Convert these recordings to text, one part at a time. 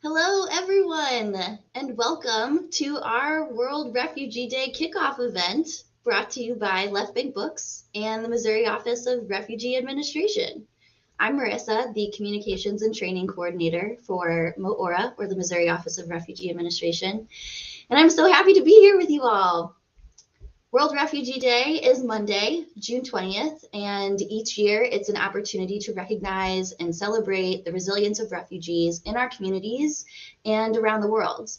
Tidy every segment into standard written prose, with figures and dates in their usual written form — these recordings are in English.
Hello, everyone, and welcome to our World Refugee Day kickoff event brought to you by Left Bank Books and the Missouri Office of Refugee Administration. I'm Marissa, the Communications and Training Coordinator for MO-ORA, or the Missouri Office of Refugee Administration, and I'm so happy to be here with you all. World Refugee Day is Monday, June 20th, and each year it's an opportunity to recognize and celebrate the resilience of refugees in our communities and around the world.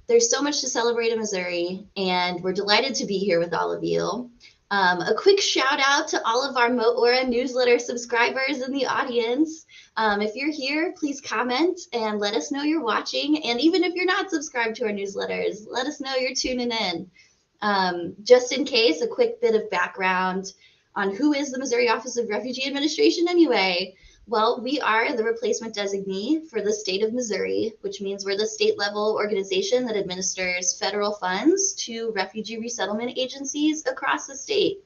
There's so much to celebrate in Missouri, and we're delighted to be here with all of you. A quick shout out to all of our MO-ORA newsletter subscribers in the audience. If you're here, please comment and let us know you're watching. And even if you're not subscribed to our newsletters, let us know you're tuning in. Just in case, a quick bit of background on who is the Missouri Office of Refugee Administration anyway. Well, we are the replacement designee for the state of Missouri, which means we're the state level organization that administers federal funds to refugee resettlement agencies across the state.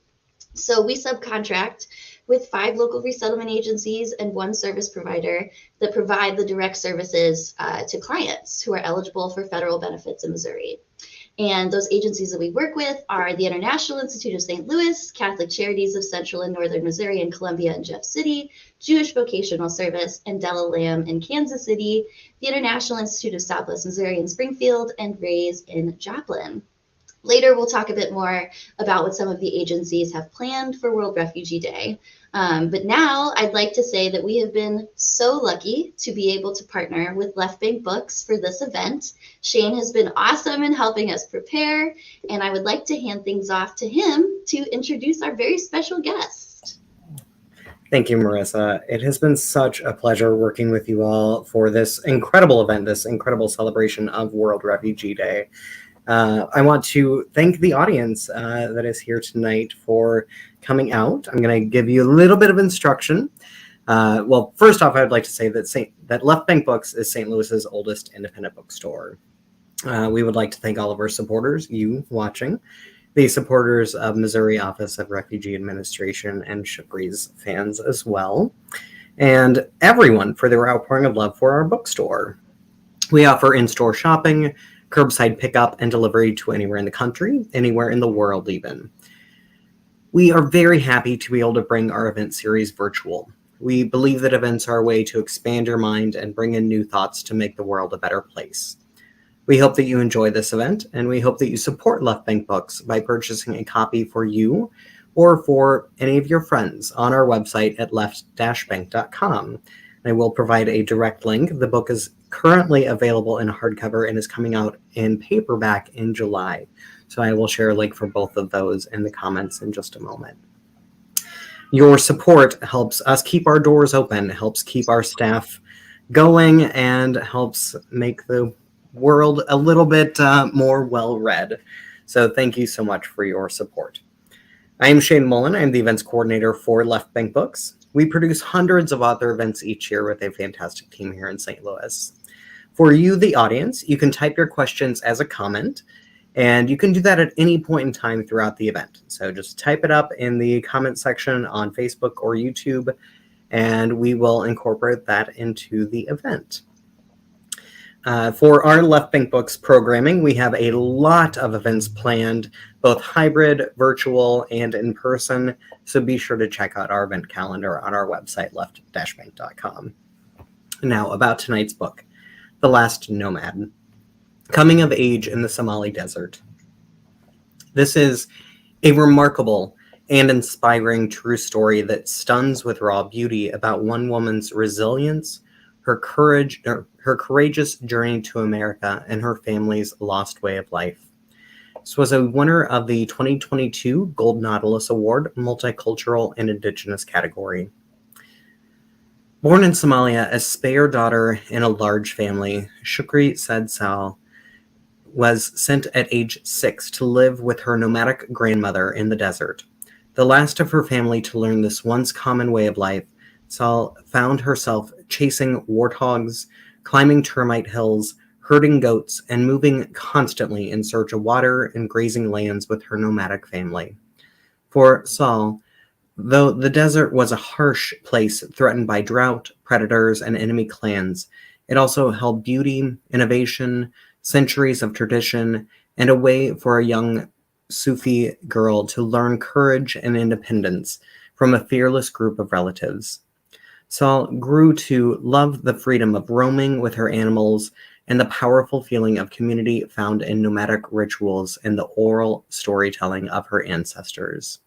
So we subcontract with 5 local resettlement agencies and 1 service provider that provide the direct services to clients who are eligible for federal benefits in Missouri. And those agencies that we work with are the International Institute of St. Louis, Catholic Charities of Central and Northern Missouri and Columbia and Jeff City, Jewish Vocational Service, and Della Lamb in Kansas City, the International Institute of Southwest Missouri in Springfield, and RAISE in Joplin. Later, we'll talk a bit more about what some of the agencies have planned for World Refugee Day. But now I'd like to say that we have been so lucky to be able to partner with Left Bank Books for this event. Shane has been awesome in helping us prepare, and I would like to hand things off to him to introduce our very special guest. Thank you, Marissa. It has been such a pleasure working with you all for this incredible event, this incredible celebration of World Refugee Day. I want to thank the audience that is here tonight for coming out. I'm going to give you a little bit of instruction. Well, first off, I would like to say that Left Bank Books is St. Louis's oldest independent bookstore. We would like to thank all of our supporters, you watching, the supporters of Missouri Office of Refugee Administration and Shugri's fans as well, and everyone for their outpouring of love for our bookstore. We offer in-store shopping, curbside pickup and delivery to anywhere in the country, anywhere in the world even. We are very happy to be able to bring our event series virtual. We believe that events are a way to expand your mind and bring in new thoughts to make the world a better place. We hope that you enjoy this event, and we hope that you support Left Bank Books by purchasing a copy for you or for any of your friends on our website at left-bank.com. I will provide a direct link. The book is currently available in hardcover and is coming out in paperback in July. So I will share a link for both of those in the comments in just a moment. Your support helps us keep our doors open, helps keep our staff going, and helps make the world a little bit more well-read. So thank you so much for your support. I am Shane Mullen. I'm the events coordinator for Left Bank Books. We produce hundreds of author events each year with a fantastic team here in St. Louis. For you, the audience, you can type your questions as a comment, and you can do that at any point in time throughout the event. So just type it up in the comment section on Facebook or YouTube, and we will incorporate that into the event. For our Left Bank Books programming, we have a lot of events planned, both hybrid, virtual, and in person. So be sure to check out our event calendar on our website, left-bank.com. Now, about tonight's book, The Last Nomad, Coming of Age in the Somali Desert. This is a remarkable and inspiring true story that stuns with raw beauty about one woman's resilience, her courageous journey to America, and her family's lost way of life. This was a winner of the 2022 Gold Nautilus Award, Multicultural and Indigenous category. Born in Somalia, a spare daughter in a large family, Shugri Said Salh was sent at age 6 to live with her nomadic grandmother in the desert. The last of her family to learn this once common way of life, Salh found herself chasing warthogs, climbing termite hills, herding goats, and moving constantly in search of water and grazing lands with her nomadic family. For Salh, though the desert was a harsh place threatened by drought, predators, and enemy clans, It also held beauty, innovation, centuries of tradition, and a way for a young Sufi girl to learn courage and independence from a fearless group of relatives. Saul grew to love the freedom of roaming with her animals and the powerful feeling of community found in nomadic rituals and the oral storytelling of her ancestors.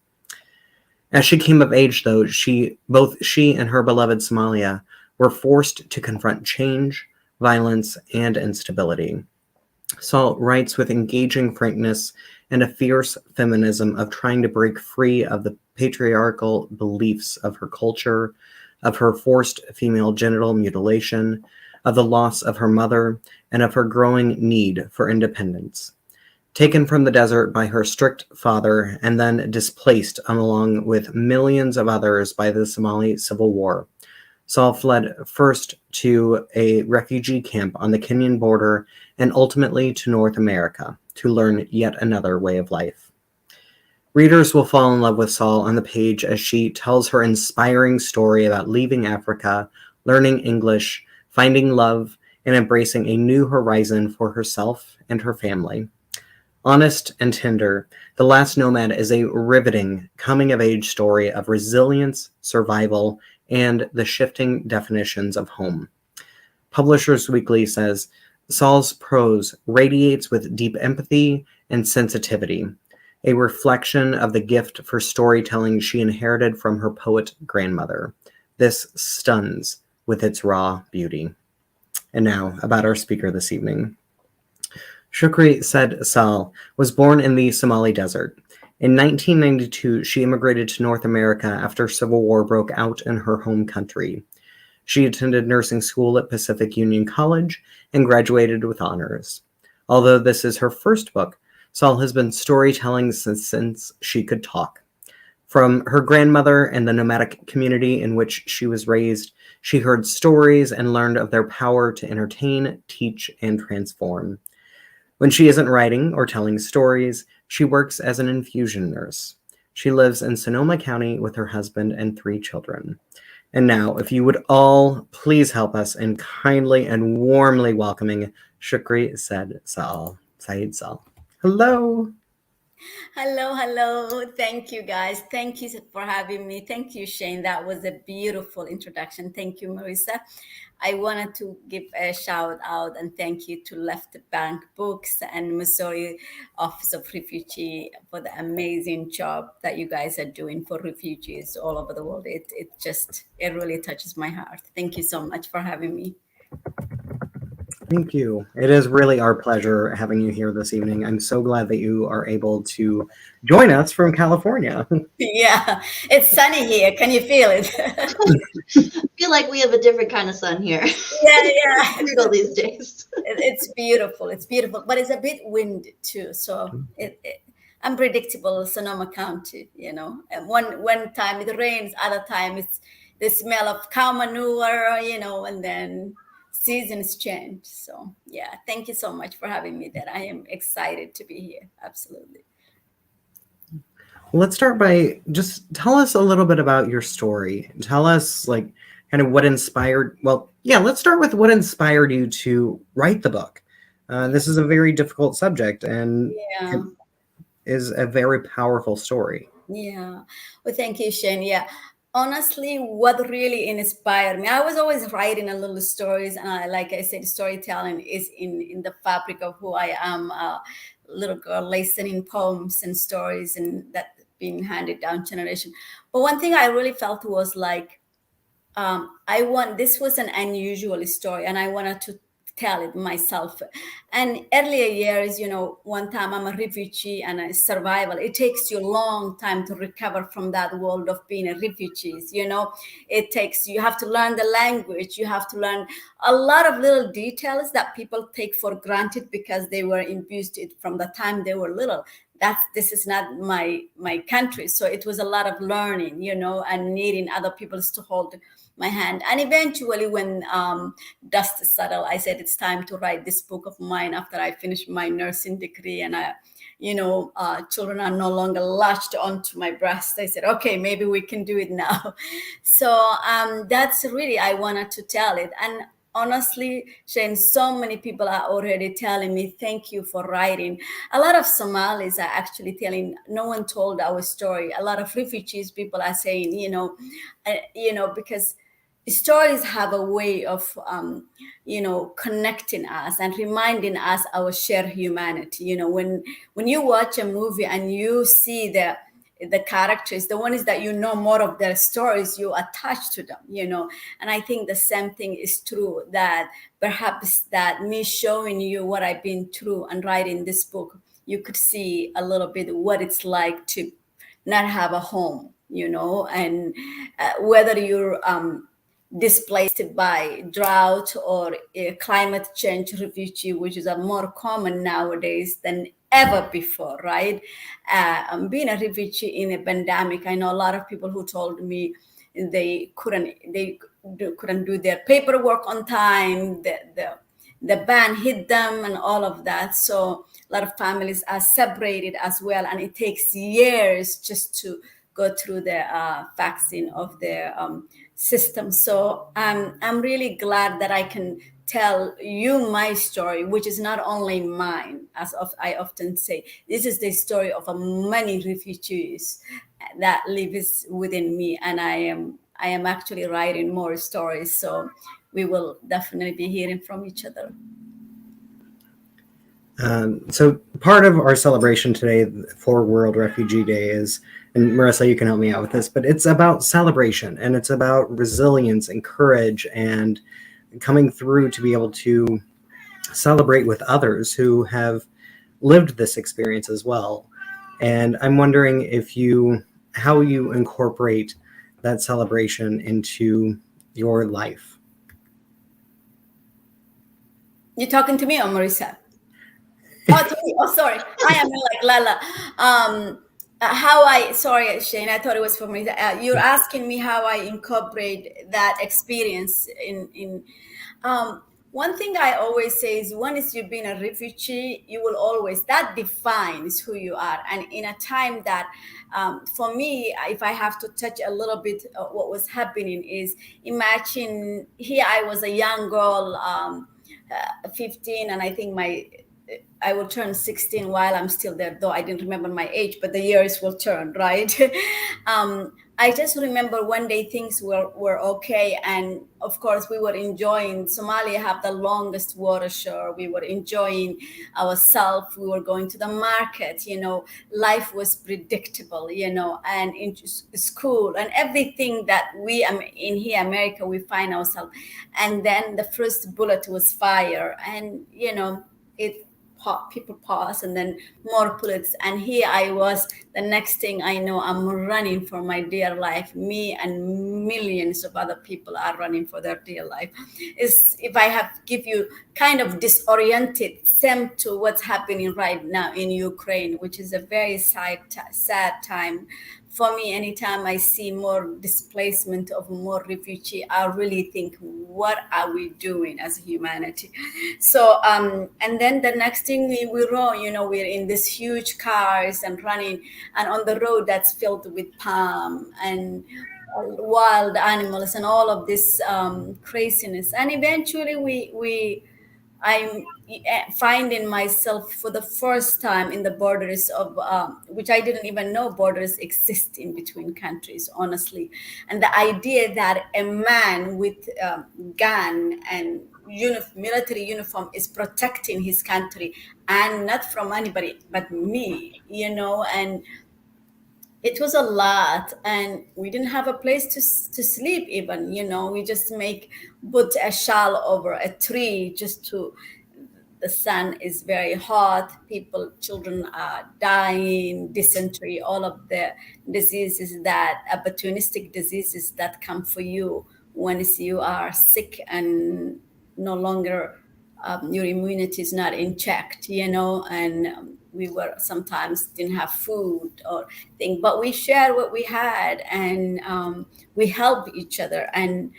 As she came of age, though, both she and her beloved Somalia were forced to confront change, violence, and instability. Saul writes with engaging frankness and a fierce feminism of trying to break free of the patriarchal beliefs of her culture, of her forced female genital mutilation, of the loss of her mother, and of her growing need for independence. Taken from the desert by her strict father and then displaced along with millions of others by the Somali Civil War, Saul fled first to a refugee camp on the Kenyan border and ultimately to North America to learn yet another way of life. Readers will fall in love with Saul on the page as she tells her inspiring story about leaving Africa, learning English, finding love, and embracing a new horizon for herself and her family. Honest and tender, The Last Nomad is a riveting coming-of-age story of resilience, survival, and the shifting definitions of home. Publishers Weekly says, Saul's prose radiates with deep empathy and sensitivity, a reflection of the gift for storytelling she inherited from her poet grandmother. This stuns with its raw beauty. And now, about our speaker this evening. Shugri Said Salh was born in the Somali desert. In 1992, she immigrated to North America after civil war broke out in her home country. She attended nursing school at Pacific Union College and graduated with honors. Although this is her first book, Salh has been storytelling since she could talk. From her grandmother and the nomadic community in which she was raised, she heard stories and learned of their power to entertain, teach, and transform. When she isn't writing or telling stories, she works as an infusion nurse. She lives in Sonoma County with her husband and 3 children. And now, if you would all please help us in kindly and warmly welcoming Shugri Said Salh. Hello. Hello. Thank you, guys. Thank you for having me. Thank you, Shane. That was a beautiful introduction. Thank you, Marissa. I wanted to give a shout out and thank you to Left Bank Books and Missouri Office of Refugee for the amazing job that you guys are doing for refugees all over the world. It really touches my heart. Thank you so much for having me. Thank you. It is really our pleasure having you here this evening. I'm so glad that you are able to join us from California. Yeah, it's sunny here. Can you feel it? I feel like we have a different kind of sun here. Yeah. Brutal these days. It's beautiful, but it's a bit windy too, so it unpredictable. Sonoma County, and one time it rains, other time it's the smell of cow manure, and then seasons change. So yeah, thank you so much for having me there. I am excited to be here. Absolutely. Let's start by just tell us a little bit about your story. Tell us kind of what inspired, let's start with what inspired you to write the book. This is a very difficult subject and it is a very powerful story. Yeah. Well, thank you, Shane. Yeah. Honestly, what really inspired me, I was always writing a little stories. And like I said, storytelling is in the fabric of who I am, a little girl listening poems and stories and that being handed down generation. But one thing I really felt was this was an unusual story and I wanted to tell it myself. And earlier years, one time I'm a refugee and a survival. It takes you a long time to recover from that world of being a refugee. You have to learn the language. You have to learn a lot of little details that people take for granted because they were imbued it from the time they were little. This is not my country. So it was a lot of learning, and needing other people to hold my hand. And eventually when dust settled, I said, it's time to write this book of mine after I finished my nursing degree. And children are no longer latched onto my breast. I said, okay, maybe we can do it now. So that's really, I wanted to tell it. And honestly, Shane, so many people are already telling me, thank you for writing. A lot of Somalis are actually telling, no one told our story. A lot of refugees, people are saying, because stories have a way of, connecting us and reminding us our shared humanity. When you watch a movie and you see the characters, the ones that more of their stories, you attach to them, and I think the same thing is true, that perhaps that me showing you what I've been through and writing this book, you could see a little bit what it's like to not have a home, and whether you're displaced by drought or a climate change refugee, which is a more common nowadays than ever before, right? Being a refugee in a pandemic, I know a lot of people who told me they couldn't do their paperwork on time. The ban hit them and all of that. So a lot of families are separated as well, and it takes years just to go through the vaccine of their system. So I'm really glad that I can tell you my story, which is not only mine, I often say. This is the story of many refugees that lives within me, and I am actually writing more stories. So we will definitely be hearing from each other. So part of our celebration today for World Refugee Day is, and Marissa, you can help me out with this, but it's about celebration, and it's about resilience and courage and coming through to be able to celebrate with others who have lived this experience as well. And I'm wondering how you incorporate that celebration into your life. You talking to me or Marissa? Oh, to me. Oh, sorry. I am like Lala. Sorry, Shane, I thought it was for me. You're asking me how I incorporate that experience in one thing I always say is, once you've been a refugee, you will always, that defines who you are. And in a time that, for me, if I have to touch a little bit what was happening is, imagine here I was a young girl, 15, and I think I will turn 16 while I'm still there, though I didn't remember my age, but the years will turn, right? I just remember one day things were okay. And of course, we were enjoying, Somalia have the longest water shore. We were enjoying ourselves. We were going to the market, life was predictable, and in school and everything that we in here, America, we find ourselves. And then the first bullet was fire, and, people pause, and then more bullets, and here I was. The next thing I know, I'm running for my dear life. Me and millions of other people are running for their dear life. Is if I have give you kind of disoriented, same to what's happening right now in Ukraine, which is a very sad time for me. Anytime I see more displacement of more refugee, I really think, what are we doing as humanity? So, and then the next thing we roll, we're in these huge cars and running, and on the road that's filled with palm and wild animals and all of this craziness. And eventually I'm finding myself for the first time in the borders of, which I didn't even know borders exist in between countries, honestly. And the idea that a man with gun and military uniform is protecting his country, and not from anybody but me, and it was a lot, and we didn't have a place to sleep even, we just put a shawl over a tree just to, the sun is very hot, children are dying, dysentery, all of the diseases, that opportunistic diseases that come for you once you are sick and no longer, your immunity is not in check, and we were sometimes didn't have food or thing, but we shared what we had, and we help each other. And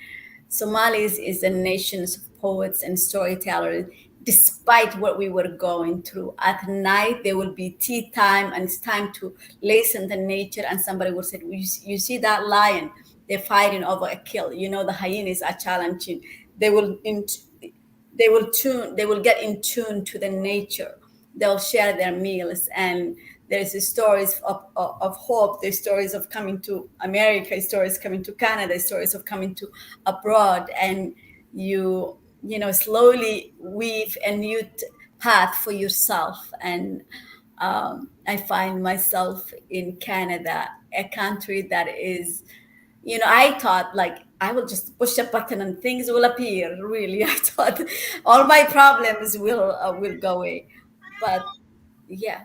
Somalis is a nation of poets and storytellers. Despite what we were going through, at night there will be tea time, and it's time to listen to nature. And somebody will say, you see that lion? They're fighting over a kill. The hyenas are challenging they will they will get in tune to the nature. They'll share their meals, and there's stories of hope. There's stories of coming to America, stories coming to Canada, stories of coming to abroad, and slowly weave a new path for yourself. And I find myself in Canada, a country that is, I thought like I will just push a button and things will appear. Really, I thought all my problems will go away. But yeah,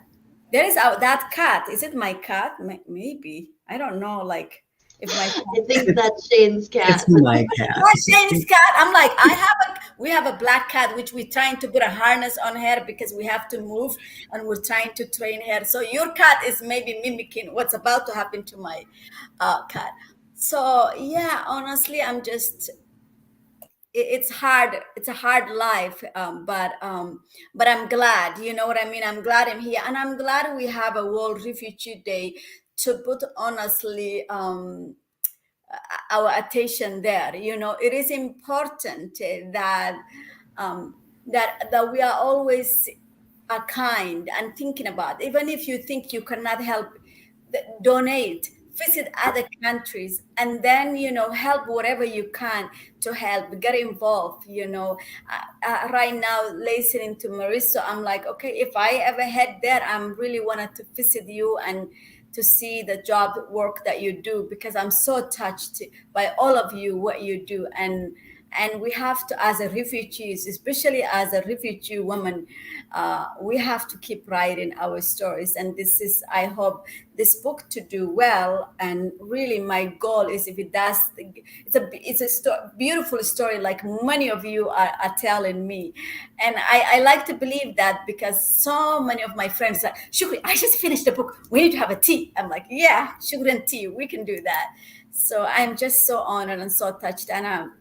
there is that cat. Is it my cat? Maybe, I don't know. Like if my I think that's Shane's cat. It's my cat. Shane's cat. I'm like, we have a black cat which we're trying to put a harness on her because we have to move, and we're trying to train her. So your cat is maybe mimicking what's about to happen to my cat. So yeah, honestly, it's hard. It's a hard life, but I'm glad. You know what I mean? I'm glad I'm here, and I'm glad we have a World Refugee Day to put honestly our attention there. It is important that we are always kind and thinking about, even if you think you cannot help, donate, visit other countries, and then help whatever you can to help, get involved. Right now, listening to Marissa, I'm like, okay, if I ever head there, I'm really wanted to visit you and to see the job work that you do, because I'm so touched by all of you, what you do. And we have to, as a refugees, especially as a refugee woman, we have to keep writing our stories. And this is, I hope, this book to do well. And really, my goal is, if it does, it's a beautiful story, like many of you are telling me. And I like to believe that, because so many of my friends are, Shugri, I just finished the book. We need to have a tea. I'm like, yeah, sugar and tea, we can do that. So I'm just so honored and so touched. And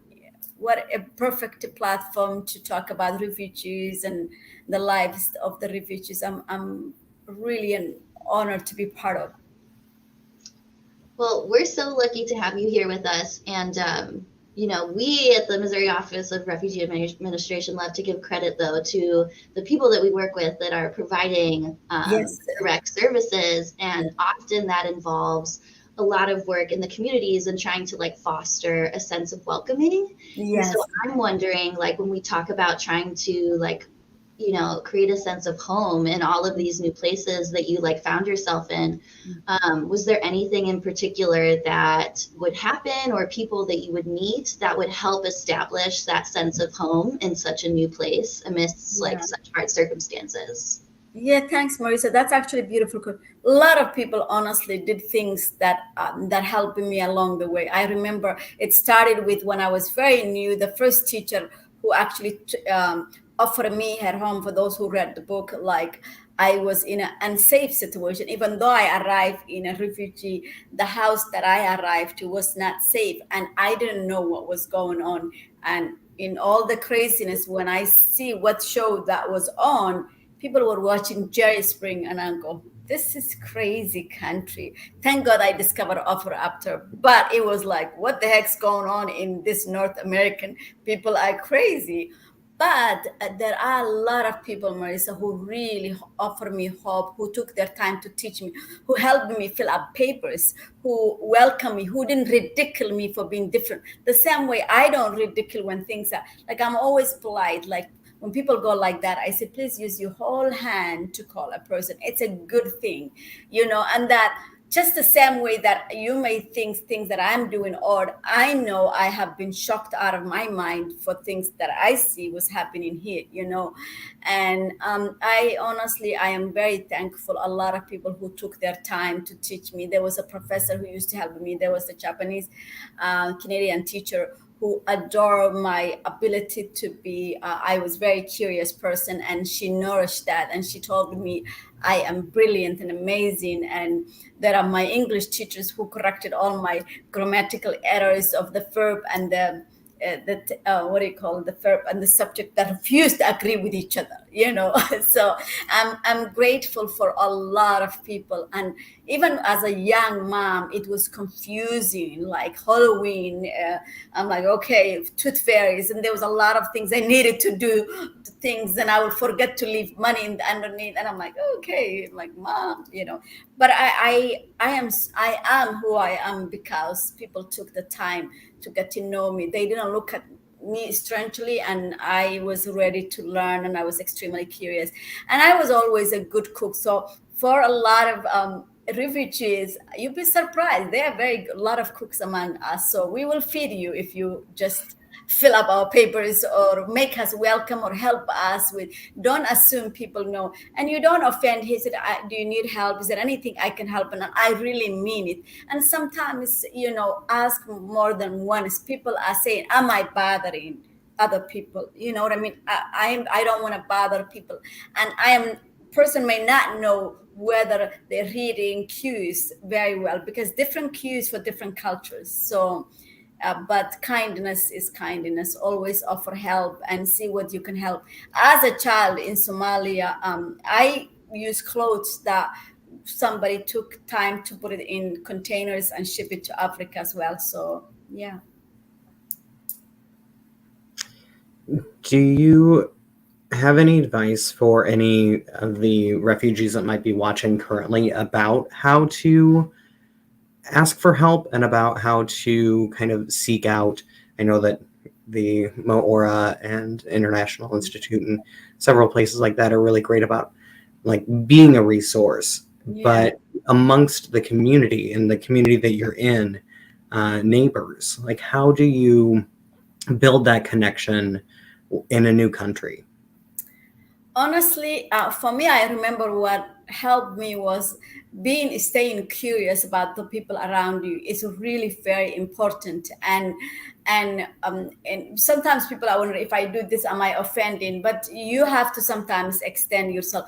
what a perfect platform to talk about refugees and the lives of the refugees. I'm really honored to be part of. Well, we're so lucky to have you here with us. And, we at the Missouri Office of Refugee Administration love to give credit, though, to the people that we work with that are providing Yes. direct services. And often that involves a lot of work in the communities and trying to foster a sense of welcoming. Yes. And so I'm wondering, when we talk about trying to create a sense of home in all of these new places that you found yourself in, was there anything in particular that would happen, or people that you would meet that would help establish that sense of home in such a new place amidst such hard circumstances? Yeah, thanks, Marissa. That's actually beautiful. A lot of people honestly did things that helped me along the way. I remember it started with when I was very new. The first teacher who actually offered me her home, for those who read the book, like I was in an unsafe situation. Even though I arrived in a refugee, the house that I arrived to was not safe, and I didn't know what was going on. And in all the craziness, when I see what show that was on, people were watching Jerry Spring, and I go, this is crazy country. Thank God I discovered Offer After, but it was like, what the heck's going on in this North American? People are crazy. But there are a lot of people, Marissa, who really offer me hope, who took their time to teach me, who helped me fill up papers, who welcome me, who didn't ridicule me for being different. The same way I don't ridicule when things are, I'm always polite. When people go like that, I say, please use your whole hand to call a person. It's a good thing, and that just the same way that you may think things that I'm doing odd, I know I have been shocked out of my mind for things that I see was happening here, And I am very thankful. A lot of people who took their time to teach me. There was a professor who used to help me. There was a Japanese Canadian teacher who adored my ability to be, I was very curious person, and she nourished that. And she told me I am brilliant and amazing. And there are my English teachers who corrected all my grammatical errors of the verb and the what do you call it, the verb and the subject that refuse to agree with each other, So I'm grateful for a lot of people. And even as a young mom, it was confusing, like Halloween. I'm like, okay, tooth fairies, and there was a lot of things I needed to do, things, and I would forget to leave money underneath, and I'm like, okay, like mom, But I am who I am because people took the time to get to know me. They didn't look at me strangely, and I was ready to learn, and I was extremely curious, and I was always a good cook. So for a lot of refugees, you'd be surprised. There are a lot of cooks among us. So we will feed you if you just fill up our papers or make us welcome or help us with. Don't assume people know, and you don't offend. He said, do you need help? Is there anything I can help? And I really mean it. And sometimes, ask more than once. People are saying, am I bothering other people? You know what I mean? I don't want to bother people, and person may not know whether they're reading cues very well, because different cues for different cultures. So but kindness is kindness. Always offer help and see what you can help. As a child in Somalia, I use clothes that somebody took time to put it in containers and ship it to Africa as well. So yeah. Do you have any advice for any of the refugees that might be watching currently about how to ask for help and about how to kind of seek out? I know that the MO-ORA and International Institute and several places like that are really great about like being a resource. Yeah. But amongst the community and the community that you're in, neighbors, like how do you build that connection in a new country? Honestly, for me, I remember what helped me was staying curious about the people around you is really very important. And sometimes people are wondering, if I do this, am I offending? But you have to sometimes extend yourself.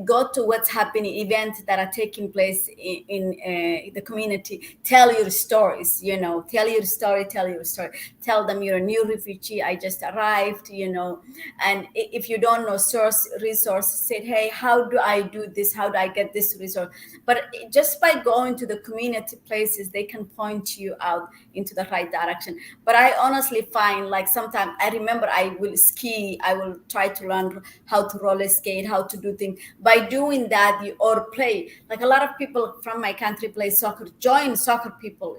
Go to what's happening, events that are taking place in the community. Tell your stories, tell your story. Tell them you're a new refugee, I just arrived, and if you don't know resource, say, hey, how do I do this? How do I get this resource? But just by going to the community places, they can point you out into the right direction. But I honestly find, like, sometimes I remember I will ski, I will try to learn how to roller skate, how to do things. By doing that, or play, like a lot of people from my country play soccer, join soccer people,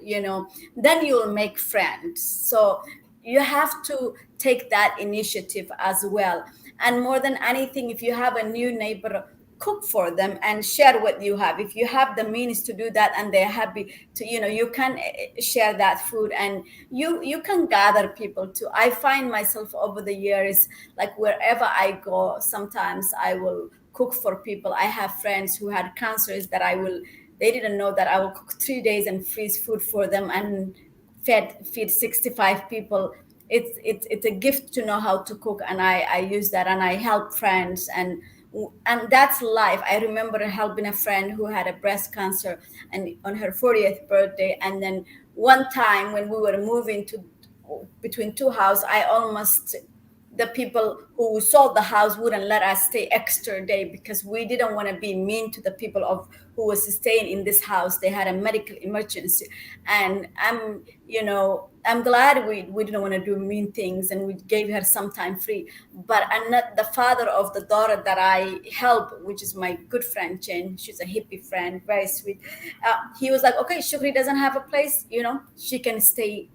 then you'll make friends. So you have to take that initiative as well. And more than anything, if you have a new neighbor, cook for them and share what you have. If you have the means to do that and they're happy to, you can share that food, and you can gather people too. I find myself over the years, like wherever I go, sometimes I will cook for people. I have friends who had cancers that they didn't know that I will cook 3 days and freeze food for them and feed 65 people. It's a gift to know how to cook, and I use that, and I help friends, and that's life. I remember helping a friend who had a breast cancer, and on her 40th birthday, and then one time when we were moving to between two houses, the people who sold the house wouldn't let us stay extra day because we didn't want to be mean to the people who was staying in this house. They had a medical emergency, and I'm glad we didn't want to do mean things, and we gave her some time free. But I'm not the father of the daughter that I help, which is my good friend Jen. She's a hippie friend, very sweet. He was like, okay, Shugri doesn't have a place, she can stay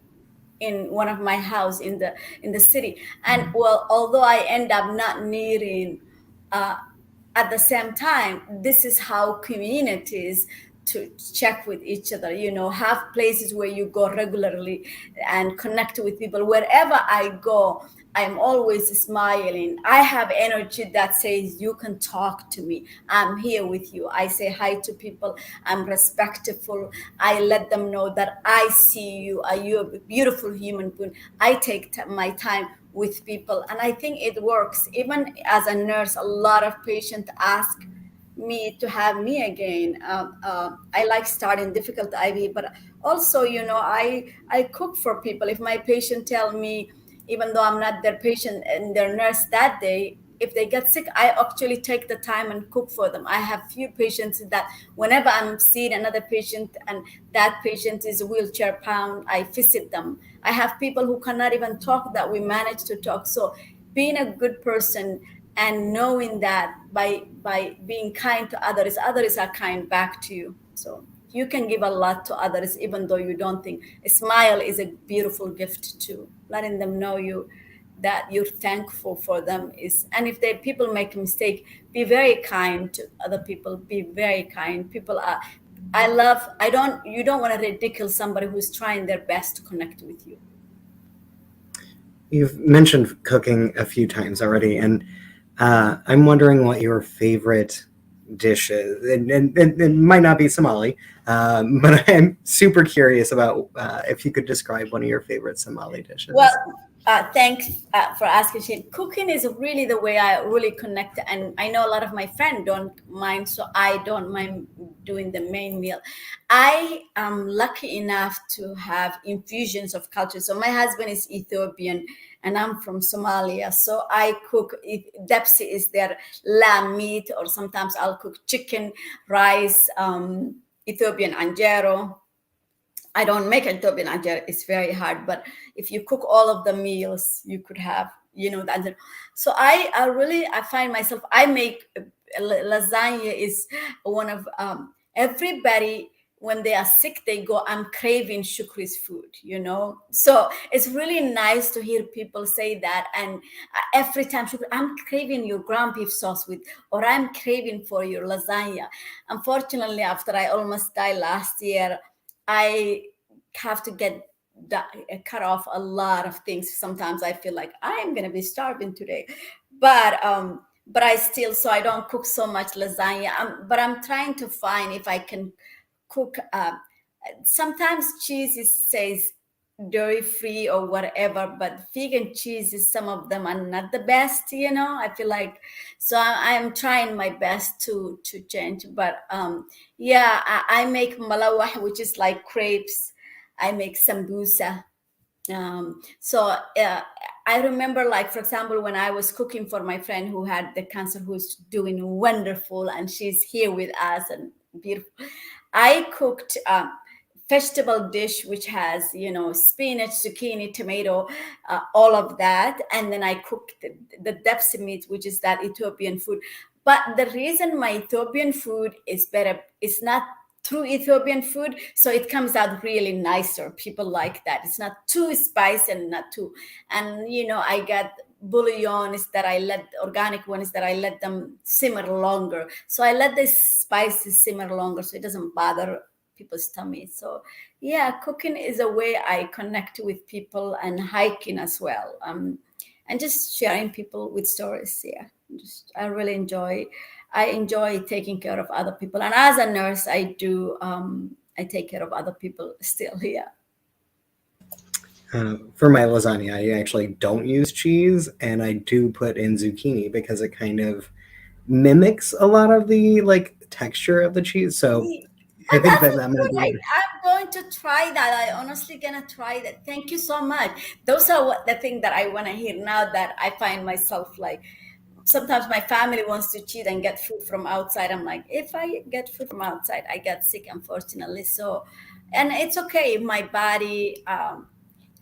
in one of my house in the city. And well, although I end up not needing, at the same time, this is how communities to check with each other, have places where you go regularly and connect with people. Wherever I go, I'm always smiling. I have energy that says, you can talk to me. I'm here with you. I say hi to people. I'm respectful. I let them know that I see you. You're a beautiful human being. I take my time with people, and I think it works. Even as a nurse, a lot of patients ask, me to have me again. I like starting difficult IV, but also, I cook for people. If my patient tell me, even though I'm not their patient and their nurse that day, if they get sick, I actually take the time and cook for them. I have few patients that whenever I'm seeing another patient and that patient is wheelchair bound, I visit them. I have people who cannot even talk that we manage to talk. So being a good person and knowing that by being kind to others, others are kind back to you. So you can give a lot to others even though you don't think. A smile is a beautiful gift too, letting them know that you're thankful for them is. And if people make a mistake, be very kind to other people. Be very kind. People are, you don't want to ridicule somebody who's trying their best to connect with you. You've mentioned cooking a few times already, and I'm wondering what your favorite dish is. And it might not be Somali, but I'm super curious about if you could describe one of your favorite Somali dishes. Well, thanks for asking, Shane. Cooking is really the way I really connect, and I know a lot of my friends don't mind, so I don't mind doing the main meal. I am lucky enough to have infusions of culture. So my husband is Ethiopian, and I'm from Somalia. So I cook. Depsi is their lamb meat, or sometimes I'll cook chicken, rice, Ethiopian anjero. I don't make Ethiopian anjero. It's very hard, but if you cook all of the meals, you could have, that. So I find myself, I make lasagna is one of, everybody, when they are sick, they go, I'm craving Shukri's food, So it's really nice to hear people say that. And every time, Shukri, I'm craving your ground beef sauce or I'm craving for your lasagna. Unfortunately, after I almost died last year, I have to cut off a lot of things. Sometimes I feel like I am going to be starving today, but I still, so I don't cook so much lasagna. But I'm trying to find if I can cook. Sometimes cheese says dairy free or whatever, but vegan cheeses, some of them are not the best. I feel like, so I'm trying my best to change. But yeah, I make malawah, which is like crepes. I make sambusa. So I remember, like, for example, when I was cooking for my friend who had the cancer, who's doing wonderful, and she's here with us and beautiful. I cooked vegetable dish which has spinach, zucchini, tomato, all of that, and then I cooked the depsi meat, which is that Ethiopian food. But the reason my Ethiopian food is better, it's not through Ethiopian food, so it comes out really nicer. People like that. It's not too spicy and not too, and I got bouillons that organic ones that I let them simmer longer. So I let the spices simmer longer so it doesn't bother people's tummy. So yeah, cooking is a way I connect with people, and hiking as well. And just sharing people with stories. Yeah, I really enjoy taking care of other people. And as a nurse, I take care of other people still. Yeah. For my lasagna, I actually don't use cheese, and I do put in zucchini because it kind of mimics a lot of the texture of the cheese. So I think that I'm going to I'm going to try that. I honestly gonna try that. Thank you so much. Those are the thing that I want to hear now that I find myself like, sometimes my family wants to cheat and get food from outside. I'm like, if I get food from outside, I get sick, unfortunately. So, and it's okay if my body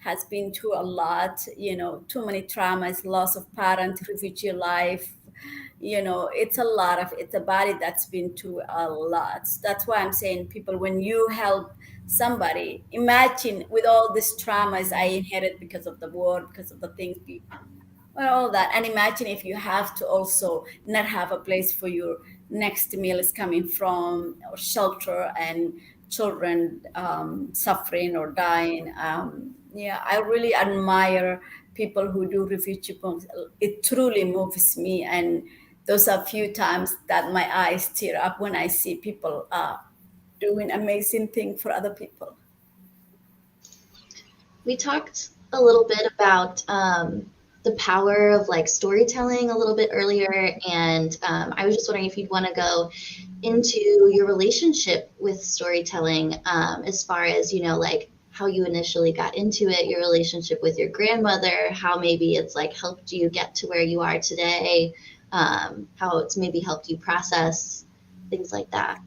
has been through a lot, too many traumas, loss of parent, refugee life. It's a body that's been through a lot. That's why I'm saying, people, when you help somebody, imagine with all these traumas I inherited because of the war, because of the things all that. And imagine if you have to also not have a place for your next meal is coming from, or shelter, and children suffering or dying. Yeah, I really admire people who do refugee homes. It truly moves me, and those are few times that my eyes tear up when I see people doing amazing things for other people. We talked a little bit about the power of like storytelling a little bit earlier, and I was just wondering if you'd want to go into your relationship with storytelling, as far as, you know, like how you initially got into it, your relationship with your grandmother, how maybe it's like helped you get to where you are today, how it's maybe helped you process things like that.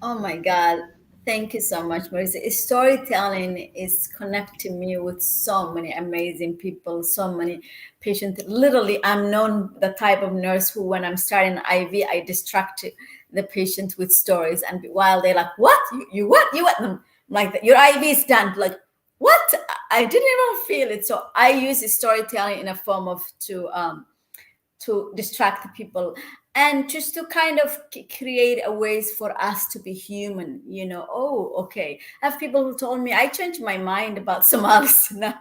Oh my God. Thank you so much, Marisa. Storytelling is connecting me with so many amazing people, so many patients. Literally, I'm known the type of nurse who, when I'm starting IV, I distract the patient with stories. And while they're like, what? You what? You what? I'm like, your IV is done. Like, what? I didn't even feel it. So I use storytelling in a form of to distract the people and just to kind of create a ways for us to be human, you know. Oh, okay, I have people who told me I changed my mind about Somalis now.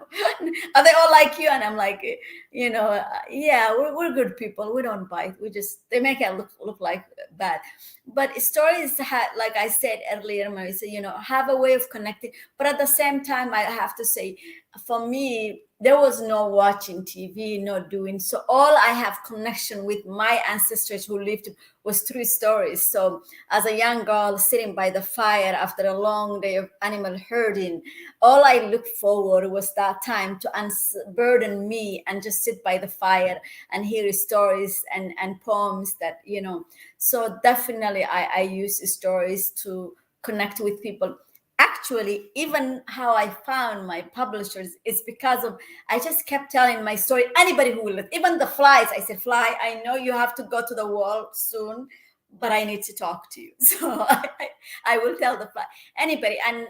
Are they all like you? And I'm like, you know, yeah, we're good people, we don't bite, we just, they make it look like bad. But stories like I said earlier, Marisa, you know, have a way of connecting. But at the same time, I have to say, for me, there was no watching TV, no doing. So all I have connection with my ancestors who lived was through stories. So as a young girl sitting by the fire after a long day of animal herding, all I looked forward was that time to unburden me and just sit by the fire and hear stories and poems that, you know. So definitely I use stories to connect with people. Actually, even how I found my publishers is because of, I just kept telling my story. Anybody who will, even the flies, I said, fly, I know you have to go to the wall soon, but I need to talk to you. So I will tell the fly, anybody. And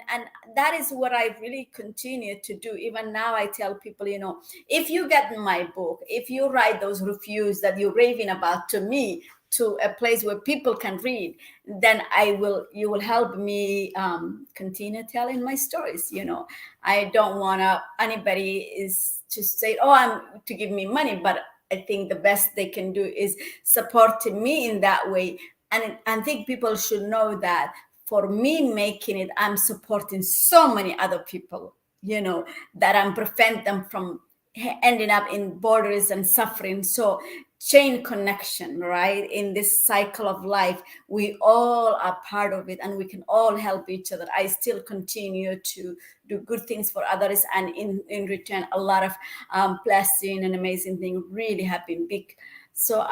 that is what I really continue to do. Even now I tell people, you know, if you get my book, if you write those reviews that you're raving about to me, to a place where people can read, then you will help me continue telling my stories. You know, I don't want anybody is to say, oh, I'm to give me money, but I think the best they can do is support me in that way. And I think people should know that for me making it, I'm supporting so many other people, you know, that I'm prevent them from ending up in borders and suffering. So chain connection, right? In this cycle of life, we all are part of it and we can all help each other. I still continue to do good things for others, and in return, a lot of blessing and amazing thing really have been big. So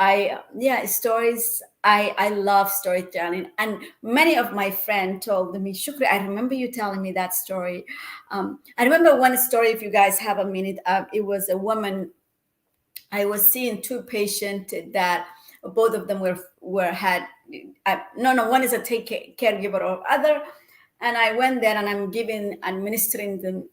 stories, I love storytelling. And many of my friends told me, Shukri, I remember you telling me that story. I remember one story, if you guys have a minute. It was a woman. I was seeing two patients that both of them had one is a caregiver of other, and I went there and I'm administering them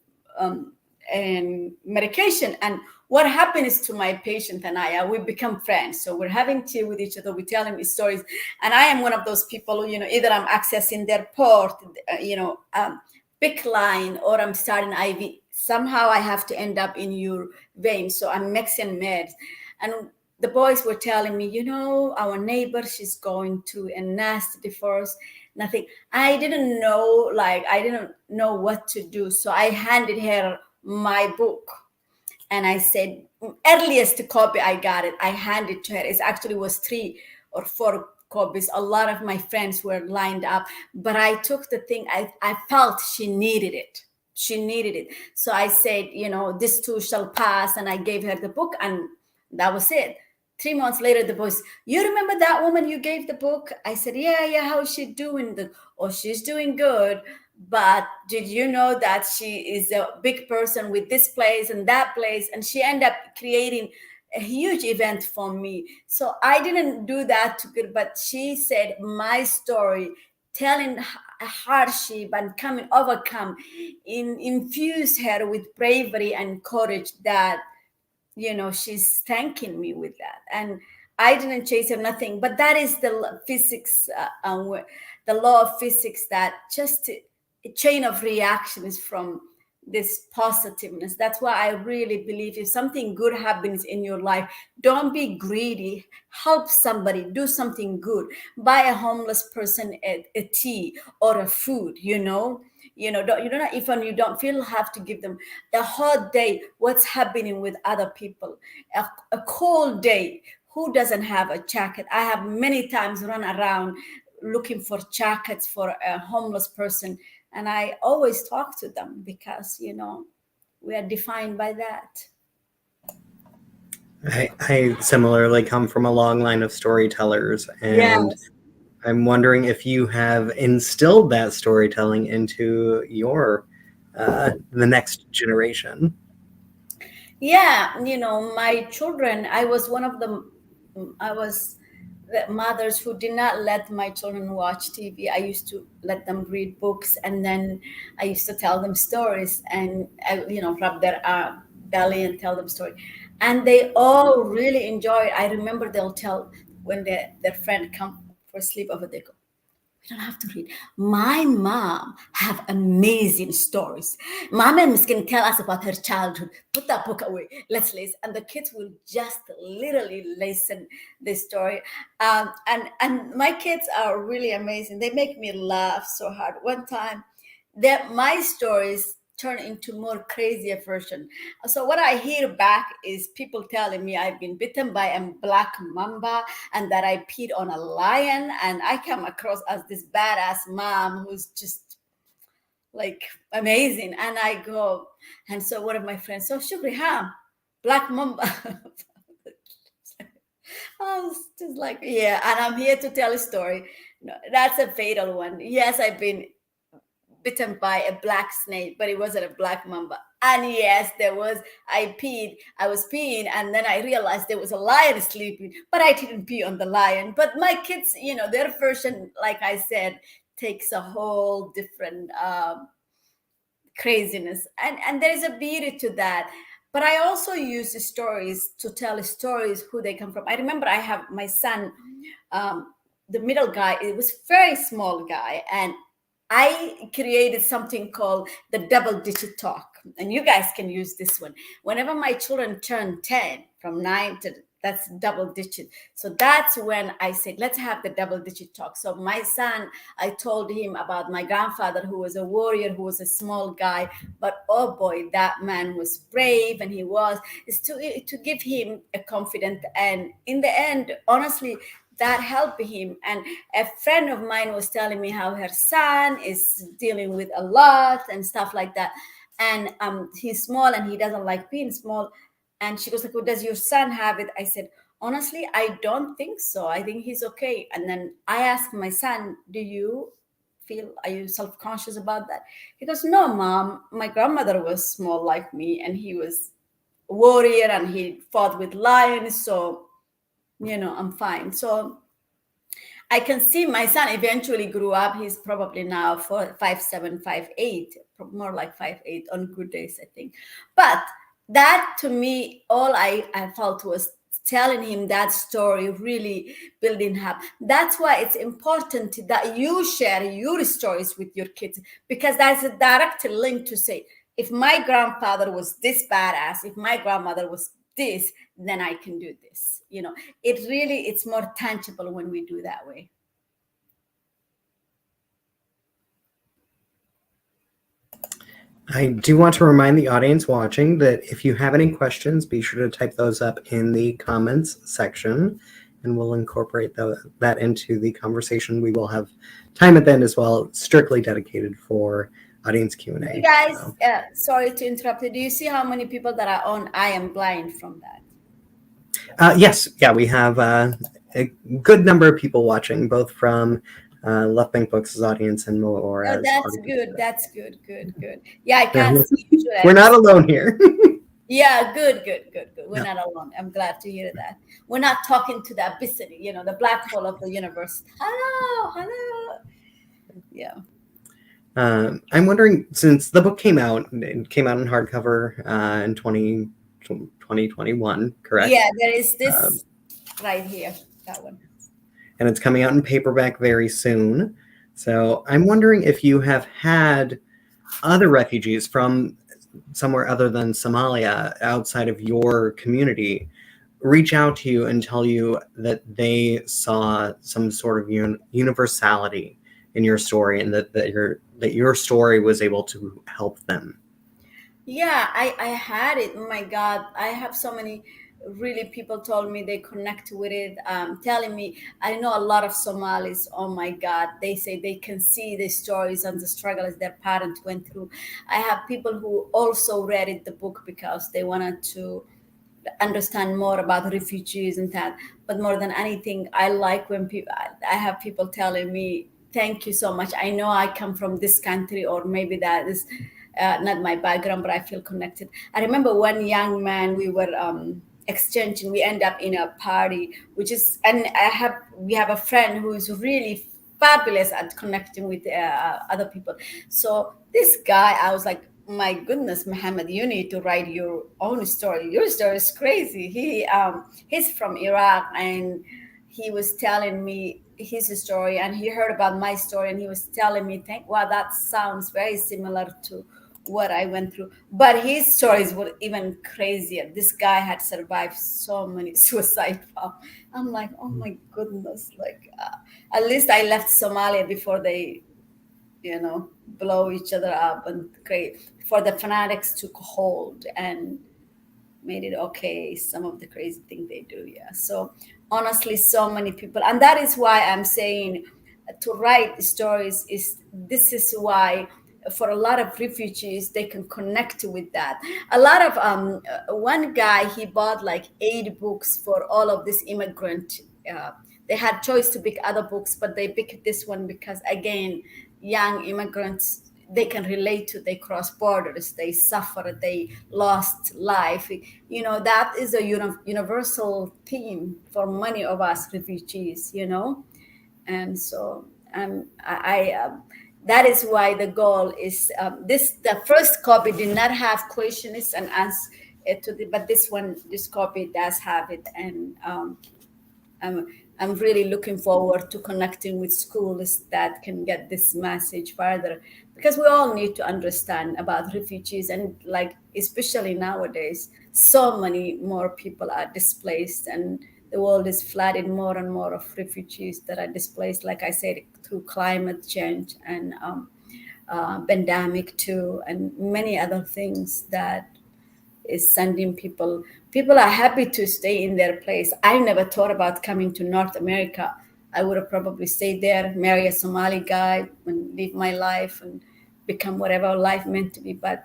and medication. And what happens to my patient and I, we become friends. So we're having tea with each other, we're telling me stories, and I am one of those people, you know, either I'm accessing their port, big line, or I'm starting IV. Somehow I have to end up in your vein. So I'm mixing meds. And the boys were telling me, you know, our neighbor, she's going through a nasty divorce. Nothing. I didn't know what to do. So I handed her my book. And I said, earliest copy I got it, I handed to her. It actually was 3 or 4 copies. A lot of my friends were lined up, but I took the thing. I felt she needed it. She needed it. So I said, you know, this too shall pass. And I gave her the book, and that was it. 3 months later, the boys, you remember that woman you gave the book? I said, yeah, how's she doing? Oh, she's doing good. But did you know that she is a big person with this place and that place? And she ended up creating a huge event for me. So I didn't do that to good, but she said my story, telling hardship and overcome, infused her with bravery and courage that, you know, she's thanking me with that. And I didn't chase her, nothing. But that is the physics, the law of physics, that just a chain of reaction is from this positiveness. That's why I really believe if something good happens in your life, don't be greedy. Help somebody, do something good. Buy a homeless person a tea or a food, don't even you don't feel have to give them a hot day. What's happening with other people? A cold day. Who doesn't have a jacket? I have many times run around looking for jackets for a homeless person. And I always talk to them because, we are defined by that. I similarly come from a long line of storytellers, and Yes. I'm wondering if you have instilled that storytelling into your the next generation. Yeah, my children, I was one of them. I was the mothers who did not let my children watch TV. I used to let them read books, and then I used to tell them stories, and rub their belly and tell them story, and they all really enjoy it. I remember they'll tell when their friend come for sleepover, they go, "We don't have to read. My mom have amazing stories. My mom is going to tell us about her childhood. Put that book away. Let's listen." And the kids will just literally listen the story. And my kids are really amazing. They make me laugh so hard. One time, my stories turn into more crazier version. So what I hear back is people telling me I've been bitten by a black mamba and that I peed on a lion, and I come across as this badass mom who's just like amazing. And I go, and so one of my friends, "So Shugri, huh? Black mamba." I was just like, yeah, and I'm here to tell a story. No, that's a fatal one. Yes, I've been bitten by a black snake, but it wasn't a black mamba. And yes, I was peeing, and then I realized there was a lion sleeping, but I didn't pee on the lion. But my kids, their version, like I said, takes a whole different craziness. And there's a beauty to that. But I also use the stories to tell stories who they come from. I remember I have my son, the middle guy, it was very small guy, and I created something called the double digit talk. And you guys can use this one. Whenever my children turn 10, from 9 to that's double digit. So that's when I said, let's have the double digit talk. So my son, I told him about my grandfather, who was a warrior, who was a small guy, but oh boy, that man was brave, and he was, is to give him a confidence. And in the end, honestly, that helped him. And a friend of mine was telling me how her son is dealing with a lot and stuff like that. And he's small and he doesn't like being small. And she was like, "Well, does your son have it?" I said, "Honestly, I don't think so. I think he's okay." And then I asked my son, are you self-conscious about that? He goes, "No, Mom, my grandmother was small like me, and he was a warrior and he fought with lions. So, I'm fine." So I can see my son eventually grew up. He's probably now 5'7", 5'8", more like 5'8" on good days, I think. But that, to me, all I felt was telling him that story, really building up. That's why it's important that you share your stories with your kids, because that's a direct link to say, if my grandfather was this badass, if my grandmother was this, then I can do this. It's more tangible when we do that way. I do want to remind the audience watching that if you have any questions, be sure to type those up in the comments section, and we'll incorporate that into the conversation. We will have time at the end as well, strictly dedicated for audience Q&A. Hey guys, so. Sorry to interrupt you. Do you see how many people that are on I Am Blind from that? Yes. Yeah, we have a good number of people watching, both from Left Bank Books' audience and MO-ORA. Oh, that's good. That's good. Yeah, I can't see you. We're not alone here. Yeah, good. We're not alone. I'm glad to hear that. We're not talking to the abyssity, the black hole of the universe. Hello. Yeah. I'm wondering, since the book came out in hardcover in 2021, correct? Yeah, there is this right here, that one. And it's coming out in paperback very soon. So I'm wondering if you have had other refugees from somewhere other than Somalia, outside of your community, reach out to you and tell you that they saw some sort of universality in your story, and that your story was able to help them. Yeah, I had it. Oh my God, I have so many really people told me they connect with it, telling me. I know a lot of Somalis. Oh my God, they say they can see the stories and the struggles their parents went through. I have people who also read it, the book, because they wanted to understand more about refugees and that. But more than anything, I like when people, I have people telling me, thank you so much, I know I come from this country, or maybe that is not my background, but I feel connected. I remember one young man, we were exchanging, we end up in a party, which is, and we have a friend who is really fabulous at connecting with other people. So this guy, I was like, my goodness, Muhammad, you need to write your own story. Your story is crazy. He's from Iraq, and he was telling me his story, and he heard about my story, and he was telling me, "Think, wow, that sounds very similar to what I went through." But his stories were even crazier. This guy had survived so many suicide bombs. I'm like, oh my goodness! Like, at least I left Somalia before they, blow each other up and create, for the fanatics took hold and made it okay, some of the crazy things they do. Yeah, so honestly, so many people, and that is why I'm saying to write stories is, this is why for a lot of refugees they can connect with that. A lot of one guy, he bought like 8 books for all of this immigrant. They had choice to pick other books, but they picked this one because, again, young immigrants, they can relate to, they cross borders, they suffer, they lost life. That is a universal theme for many of us refugees. And so that is why the goal is, the first copy did not have questions and answers but this copy does have it. And I'm, I'm really looking forward to connecting with schools that can get this message further, because we all need to understand about refugees, and like, especially nowadays, so many more people are displaced, and the world is flooded more and more of refugees that are displaced, like I said, through climate change and pandemic too, and many other things that is sending people are happy to stay in their place. I never thought about coming to North America. I would have probably stayed there, marry a Somali guy, and live my life and become whatever life meant to be. But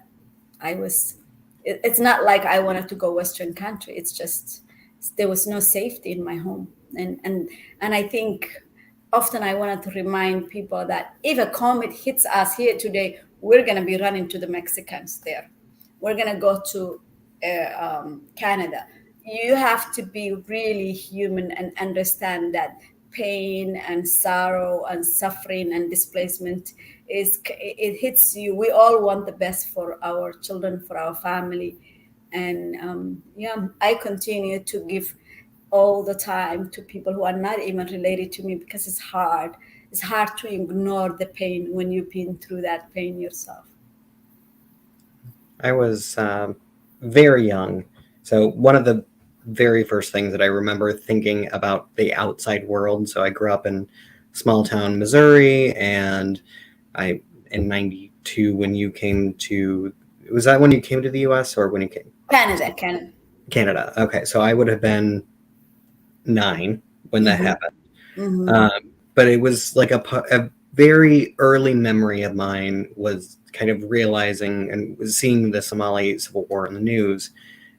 it's not like I wanted to go Western country. It's just there was no safety in my home. And I think often I wanted to remind people that if a comet hits us here today, we're going to be running to the Mexicans there. We're going to go to Canada. You have to be really human and understand that pain and sorrow and suffering and displacement it hits you. We all want the best for our children, for our family. And I continue to give all the time to people who are not even related to me, because it's hard to ignore the pain when you've been through that pain yourself. I was very young, so one of the very first things that I remember thinking about the outside world. So I grew up in small town Missouri, and in '92, when you came to, was that when you came to the U.S. or when you came? Canada. Okay, so I would have been 9 when that happened. Mm-hmm. But it was like a very early memory of mine was kind of realizing and seeing the Somali civil war in the news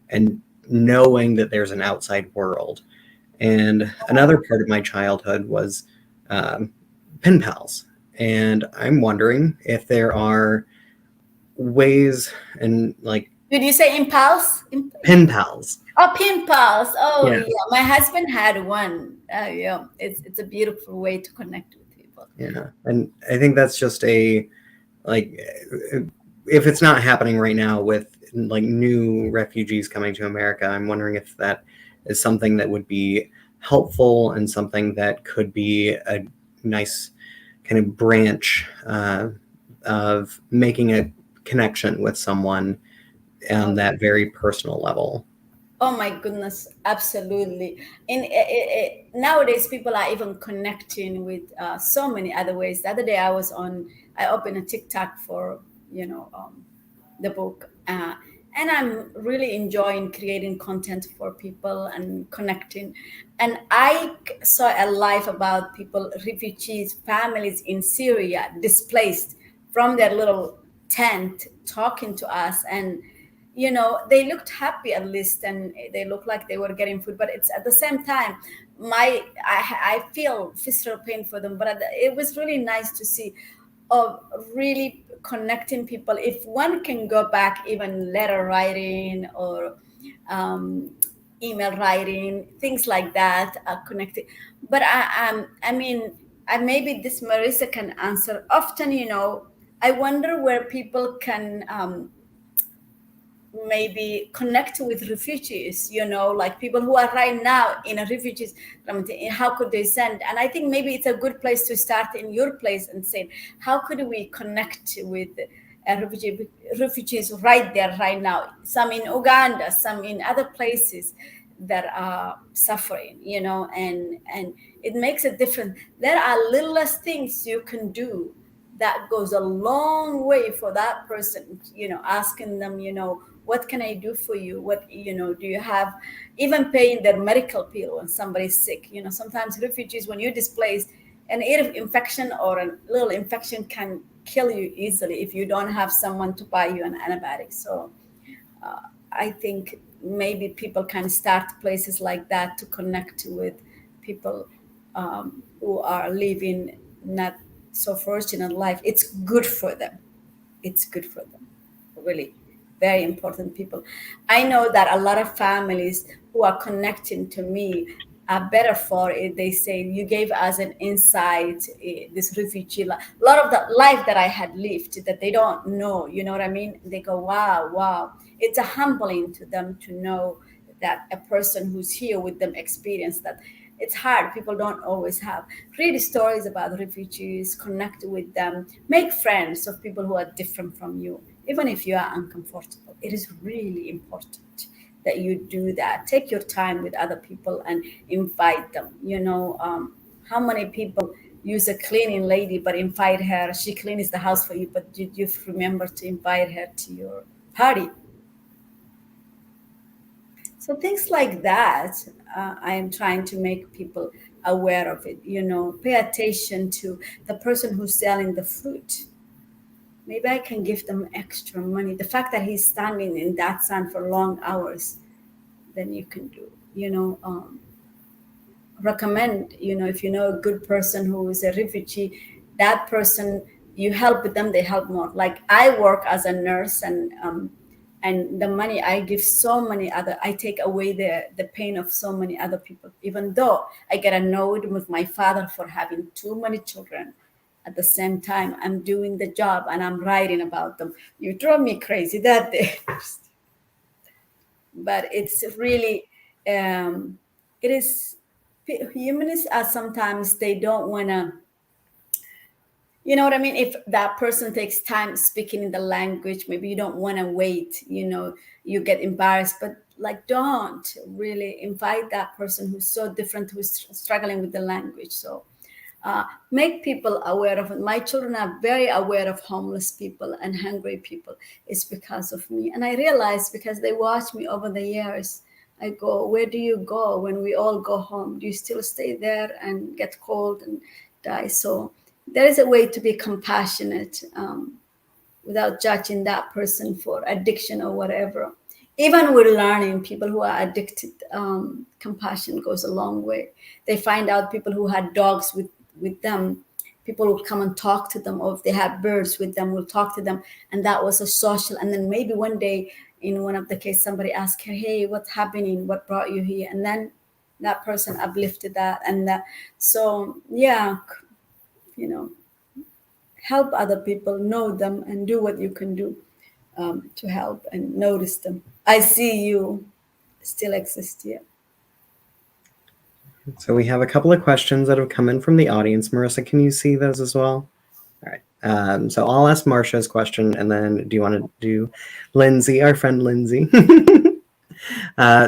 and knowing that there's an outside world. And another part of my childhood was pen pals. And I'm wondering if there are ways, and like, did you say impulse? pen pals. Oh, pen pals. Oh, Yeah. yeah. My husband had one. Yeah, it's a beautiful way to connect with people. Yeah, and I think that's just if it's not happening right now with like new refugees coming to America, I'm wondering if that is something that would be helpful and something that could be a nice kind of branch of making a connection with someone on that very personal level. Oh my goodness, absolutely. Nowadays, people are even connecting with so many other ways. The other day, I opened a TikTok for, the book, and I'm really enjoying creating content for people and connecting. And I saw a live about people, refugees, families in Syria, displaced from their little tent, talking to us. And they looked happy, at least, and they looked like they were getting food, but it's at the same time, I feel visceral pain for them. But it was really nice to see, of really connecting people. If one can go back, even letter writing or um, email writing, things like that, connecting. But maybe this Marissa can answer. Often, I wonder where people can maybe connect with refugees, like people who are right now in a refugees. How could they send? And I think maybe it's a good place to start in your place and say, how could we connect with refugees right there, right now? Some in Uganda, some in other places that are suffering, and it makes a difference. There are littlest things you can do that goes a long way for that person, asking them, what can I do for you? What, do you have, even paying their medical bill when somebody's sick? Sometimes refugees, when you're displaced, an ear infection or a little infection can kill you easily if you don't have someone to buy you an antibiotic. So I think maybe people can start places like that to connect with people who are living not so fortunate life. It's good for them. It's good for them. Really, very important people. I know that a lot of families who are connecting to me are better for it. They say, you gave us an insight, this refugee life, a lot of the life that I had lived that they don't know, you know what I mean? They go, wow. It's a humbling to them to know that a person who's here with them experienced that. It's hard. People don't always have. Read stories about refugees, connect with them, make friends of people who are different from you, even if you are uncomfortable. It is really important that you do that. Take your time with other people and invite them. How many people use a cleaning lady, but invite her, she cleans the house for you, but did you remember to invite her to your party? So things like that, I am trying to make people aware of it. Pay attention to the person who's selling the fruit. Maybe I can give them extra money. The fact that he's standing in that sun for long hours, then you can do. Recommend. If you know a good person who is a refugee, that person, you help them, they help more. Like I work as a nurse, and the money I give so many other, I take away the pain of so many other people. Even though I get annoyed with my father for having too many children, at the same time I'm doing the job and I'm writing about them. You drove me crazy that day. But it's really, it is, humanists are sometimes, they don't want to, you know what I mean? If that person takes time speaking in the language, maybe you don't want to wait, you get embarrassed, but like, don't really invite that person who's so different, who's struggling with the language. So make people aware of it. My children are very aware of homeless people and hungry people. It's because of me. And I realize, because they watch me over the years, I go, where do you go when we all go home? Do you still stay there and get cold and die? So there is a way to be compassionate without judging that person for addiction or whatever. Even with learning, people who are addicted, compassion goes a long way. They find out people who had dogs with them, people will come and talk to them, or if they had birds with them, will talk to them. And that was a social. And then maybe one day in one of the cases, somebody asked her, hey, what's happening? What brought you here? And then that person uplifted that. And that, so yeah, help other people, know them, and do what you can do to help and notice them. I see you still exist here. So we have a couple of questions that have come in from the audience. Marissa, can you see those as well? All right. So I'll ask Marcia's question, and then do you want to do Lindsay, our friend Lindsay?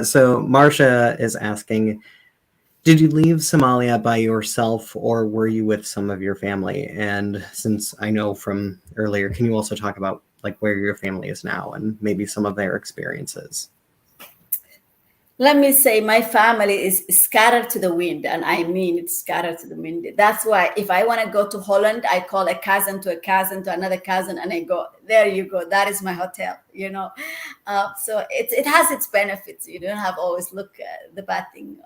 So Marcia is asking, did you leave Somalia by yourself, or were you with some of your family? And since I know from earlier, can you also talk about like where your family is now and maybe some of their experiences? Let me say my family is scattered to the wind, and I mean it's scattered to the wind. That's why if I want to go to Holland, I call a cousin to another cousin, and I go, there you go, that is my hotel, you know. So it has its benefits. You don't have always look at the bad thing.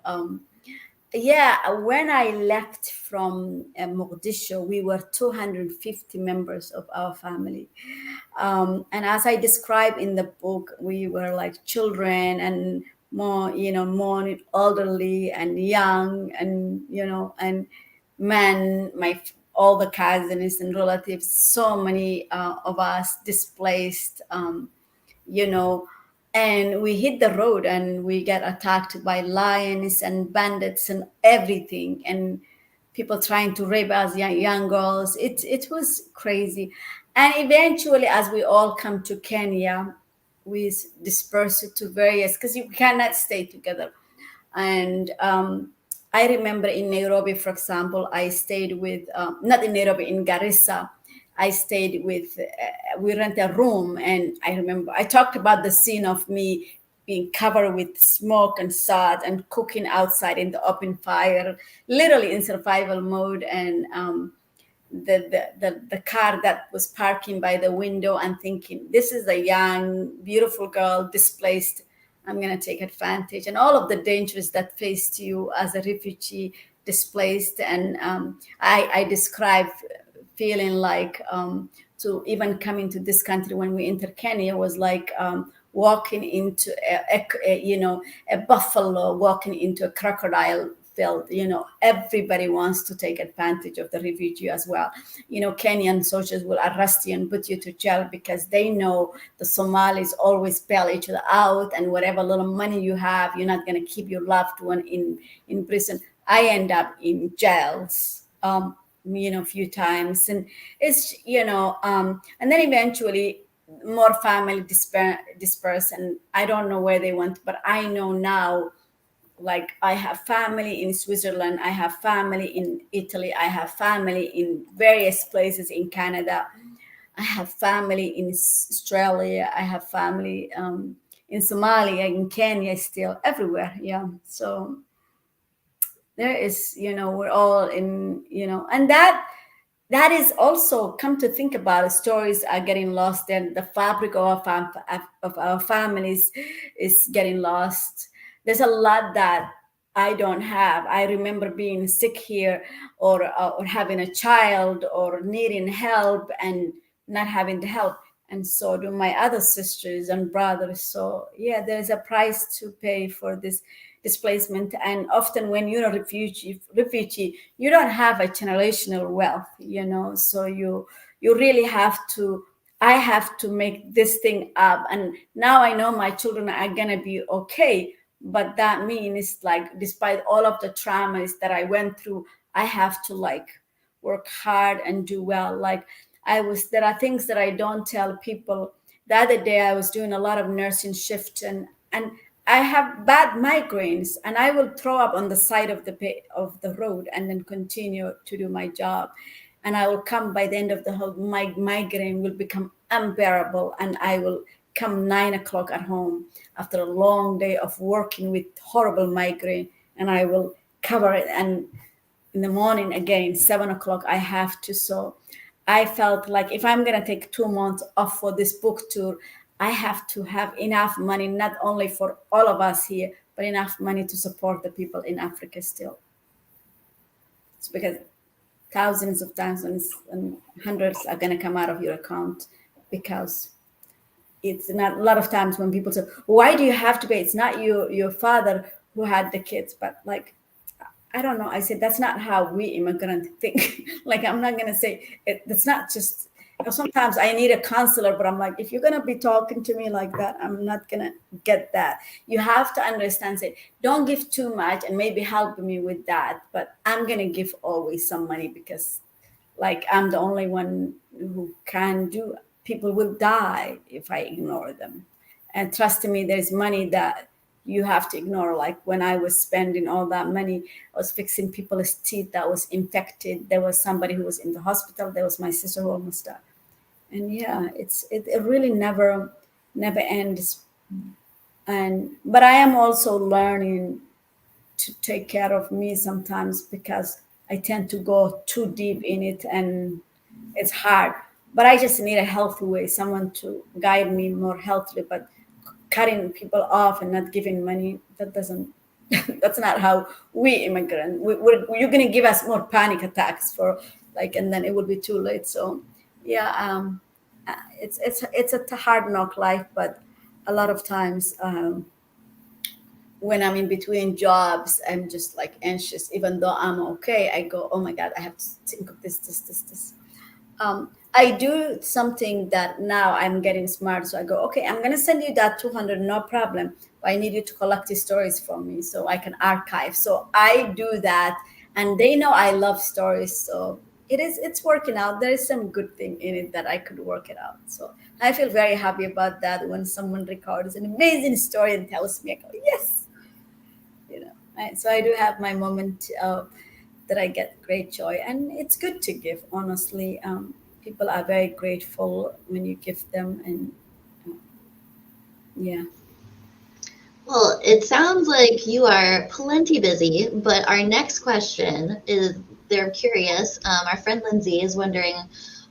Yeah, when I left from Mogadishu, we were 250 members of our family. And as I describe in the book, we were like children and more elderly and young and, and men, all the cousins and relatives, so many of us displaced, you know, and we hit the road and we get attacked by lions and bandits and everything, and people trying to rape us, young girls. It was crazy. And eventually, as we all come to Kenya, we dispersed to various, because you cannot stay together. And I remember in Nairobi, for example, I stayed with, not in Nairobi, in Garissa. I stayed with, we rent a room. And I remember I talked about the scene of me being covered with smoke and salt and cooking outside in the open fire, literally in survival mode. And the car that was parking by the window and thinking, this is a young, beautiful girl displaced. I'm going to take advantage, and all of the dangers that faced you as a refugee displaced. And I describe feeling like to even coming to this country when we entered Kenya was like walking into a buffalo walking into a crocodile field. Everybody wants to take advantage of the refugee as well. Kenyan soldiers will arrest you and put you to jail because they know the Somalis always bail each other out, and whatever little money you have, you're not going to keep your loved one in prison. I end up in jails a few times, and it's and then eventually more family disperse, and I don't know where they went, but I know now, like, I have family in Switzerland, I have family in Italy, I have family in various places in Canada, I have family in Australia, I have family in Somalia, in Kenya, still everywhere. Yeah, so there is, we're all in, and that is also, come to think about it, stories are getting lost, and the fabric of our families is getting lost. There's a lot that I don't have. I remember being sick here, or having a child, or needing help and not having the help, and so do my other sisters and brothers. So yeah, there's a price to pay for this displacement. And often when you're a refugee, you don't have a generational wealth, so you really have to, I have to make this thing up. And now I know my children are gonna be okay, but that means, like, despite all of the traumas that I went through, I have to, like, work hard and do well. Like, there are things that I don't tell people. The other day I was doing a lot of nursing shift, and I have bad migraines, and I will throw up on the side of the road and then continue to do my job. And I will come, by the end of the whole, my migraine will become unbearable, and I will come 9 o'clock at home after a long day of working with horrible migraine, and I will cover it. And in the morning again, 7 o'clock, I have to. So I felt like if I'm going to take 2 months off for this book tour, I have to have enough money, not only for all of us here, but enough money to support the people in Africa still. It's because thousands of thousands and hundreds are going to come out of your account, because it's not, a lot of times when people say, why do you have to pay? It's not your father who had the kids, but, like, I don't know. I said, that's not how we immigrants think. Like, I'm not going to say it. That's not just, sometimes I need a counselor, but I'm like, if you're going to be talking to me like that, I'm not going to get that. You have to understand, say, don't give too much and maybe help me with that, but I'm going to give always some money, because like I'm the only one who can do. People will die if I ignore them. And trust me, there's money that you have to ignore. Like when I was spending all that money, I was fixing people's teeth that was infected. There was somebody who was in the hospital. There was my sister who almost died. And yeah, it really never ends. And but I am also learning to take care of me sometimes because I tend to go too deep in it and it's hard. But I just need a healthy way, someone to guide me more healthily. But cutting people off and not giving money, that doesn't, that's not how we immigrant. You're going to give us more panic attacks for like, and then it will be too late. So yeah, it's a hard knock life, but a lot of times, when I'm in between jobs, I'm just like anxious. Even though I'm okay, I go, oh my God, I have to think of this. I do something that now I'm getting smart. So I go, okay, I'm going to send you that 200, no problem. But I need you to collect the stories from me so I can archive. So I do that. And they know I love stories. So it's working out. There is some good thing in it that I could work it out. So I feel very happy about that when someone records an amazing story and tells me, I go, yes, so I do have my moment that I get great joy, and it's good to give. Honestly, people are very grateful when you give them, and uh, yeah. Well, it sounds like you are plenty busy, but our next question is they're curious. Our friend Lindsay is wondering,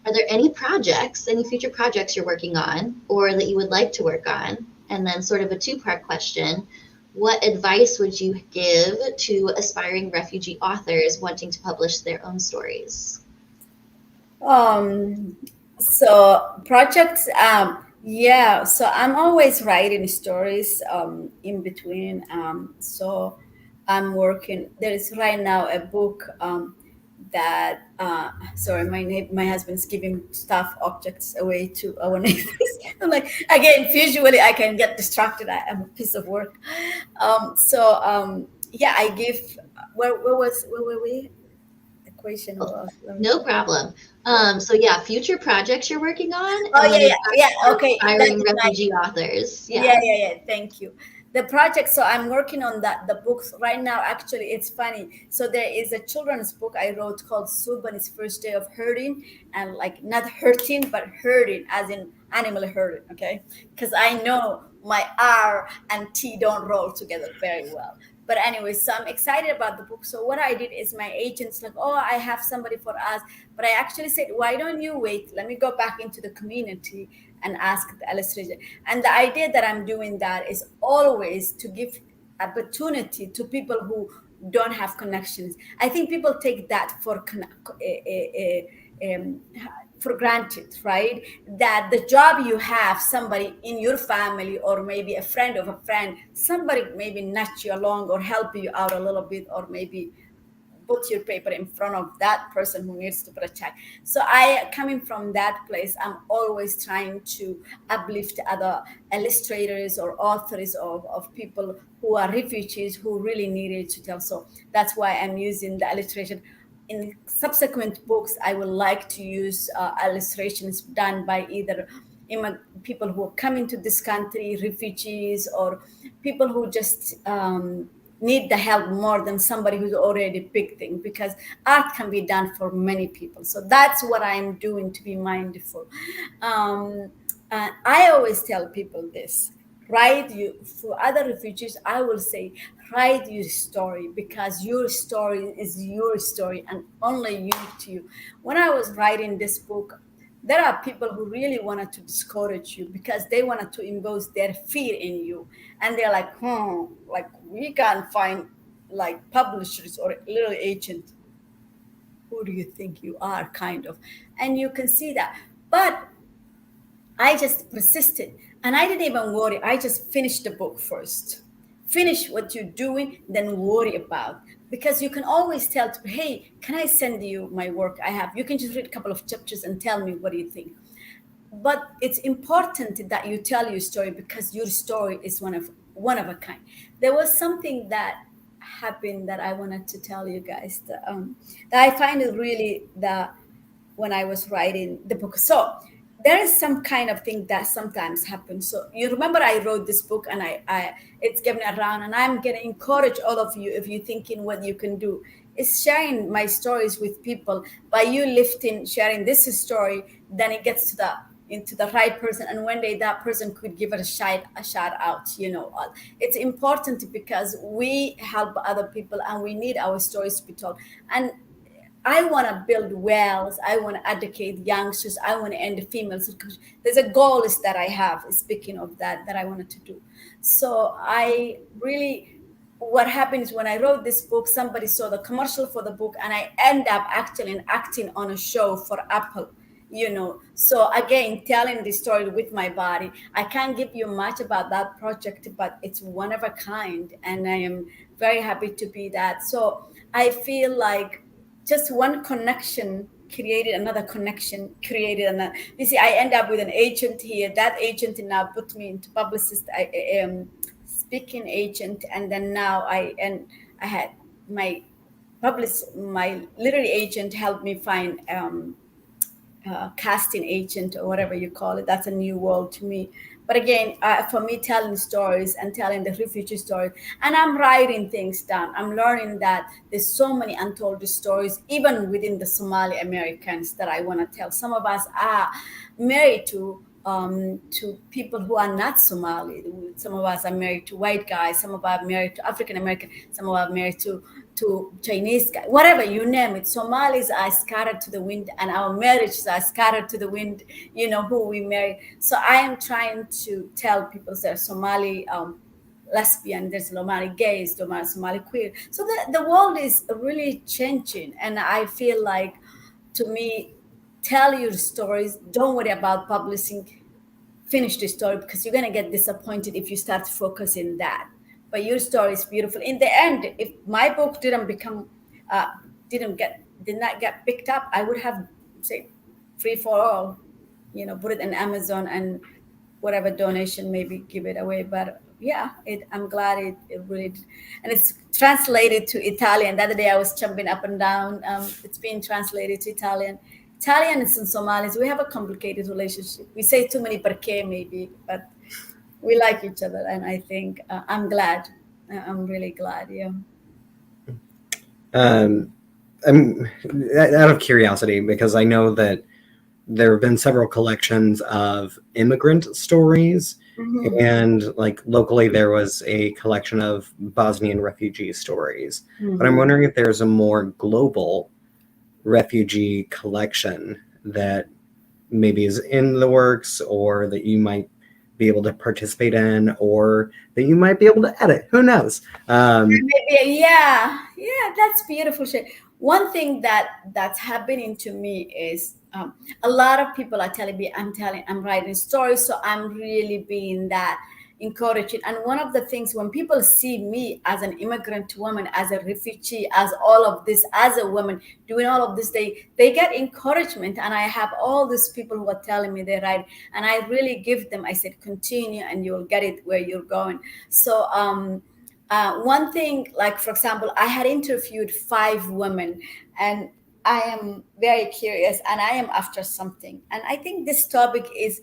are there any projects, any future projects you're working on or that you would like to work on? And then sort of a two-part question. What advice would you give to aspiring refugee authors wanting to publish their own stories? Um, so projects, yeah. So I'm always writing stories in between. So I'm working. There is right now a book that. Sorry, my husband's giving stuff objects away to our neighbors. I'm like, again, visually I can get distracted. I'm a piece of work. Yeah, I give. Where were we? The question Oh, was. Let me no see. problem. So yeah, future projects you're working on, Oh and then yeah. advice for Okay, that aspiring is my refugee authors. yeah, Yeah. yeah. Thank you. The project. So I'm working on that. The books right now. Actually, it's funny. So there is a children's book I wrote called Subani's First Day of Herding, and like not hurting, but herding, as in animal herding. Okay, because I know my R and T don't roll together very well. But anyway, so I'm excited about the book. So what I did is my agent's like, oh, I have somebody for us. But I actually said, why don't you wait? Let me go back into the community and ask the illustration. And the idea that I'm doing that is always to give opportunity to people who don't have connections. I think people take that um, for granted, right? That the job you have, somebody in your family or maybe a friend of a friend, somebody maybe nudge you along or help you out a little bit, or maybe put your paper in front of that person who needs to put a check. So I, coming from that place, I'm always trying to uplift other illustrators or authors of people who are refugees who really needed to tell. So that's why I'm using the illustration. In subsequent books, I would like to use illustrations done by either people who are coming to this country, refugees, or people who just need the help more than somebody who's already big thing, because art can be done for many people. So that's what I'm doing to be mindful. um, I always tell people this: write you for other refugees. I will say, write your story, because your story is your story and only unique to you. When I was writing this book, there are people who really wanted to discourage you because they wanted to impose their fear in you, and they're like, like we can't find like publishers or little agent. Who do you think you are, kind of? And you can see that. But I just persisted, and I didn't even worry. I just finished the book first. Finish what you're doing, then worry about. Because you can always tell, hey, can I send you my work I have? You can just read a couple of chapters and tell me what do you think. But it's important that you tell your story, because your story is one of a kind. There was something that happened that I wanted to tell you guys that I find it really that when I was writing the book. So there is some kind of thing that sometimes happens. So you remember I wrote this book, and I it's given around, and I'm gonna encourage all of you, if you're thinking what you can do is sharing my stories with people. By you sharing this story, then it gets into the right person, and one day that person could give it a shout out. It's important because we help other people, and we need our stories to be told. And I want to build wells. I want to educate youngsters. I want to end the female circumcision. There's a goal is that I have, speaking of that I wanted to do. So I really, what happens when I wrote this book, somebody saw the commercial for the book, and I end up actually acting on a show for Apple. So again, telling the story with my body. I can't give you much about that project, but it's one of a kind, and I am very happy to be that. So I feel like just one connection created another connection, created another. You see, I end up with an agent here. That agent now put me into publicist, I am speaking agent, and then now I had my my literary agent helped me find casting agent, or whatever you call it. That's a new world to me. But again, for me, telling stories and telling the refugee story, and I'm writing things down. I'm learning that there's so many untold stories, even within the Somali Americans, that I want to tell. Some of us are married to people who are not Somali. Some of us are married to white guys. Some of us are married to African American. Some of us are married to Chinese guys. Whatever you name it, Somalis are scattered to the wind, and our marriages are scattered to the wind. Who we marry. So I am trying to tell people there's Somali lesbian, there's Somali gays, there's Somali queer. So the world is really changing, and I feel like, to me, tell your stories. Don't worry about publishing. Finish the story, because you're going to get disappointed if you start focusing that. But your story is beautiful. In the end, if my book did not get picked up, I would have, say, free for all, put it in Amazon, and whatever donation, maybe give it away. But yeah, I'm glad it really, and it's translated to Italian. The other day I was jumping up and down. It's being translated to Italian. Italians and Somalis, we have a complicated relationship. We say too many perché maybe, but we like each other, and I think I'm glad. I'm really glad. Yeah. I'm out of curiosity, because I know that there have been several collections of immigrant stories, Mm-hmm. and like locally there was a collection of Bosnian refugee stories. Mm-hmm. But I'm wondering if there's a more global refugee collection that maybe is in the works, or that you might be able to participate in, or that you might be able to edit. Who knows? Maybe, yeah, that's beautiful shit. One thing that's happening to me is a lot of people are telling me I'm writing stories, so I'm really being that encouraging. And one of the things, when people see me as an immigrant woman, as a refugee, as all of this, as a woman doing all of this, they get encouragement. And I have all these people who are telling me they write, and I really give them, I said, continue and you'll get it where you're going. So one thing, like, for example, I had interviewed 5 women, and I am very curious, and I am after something. And I think this topic is,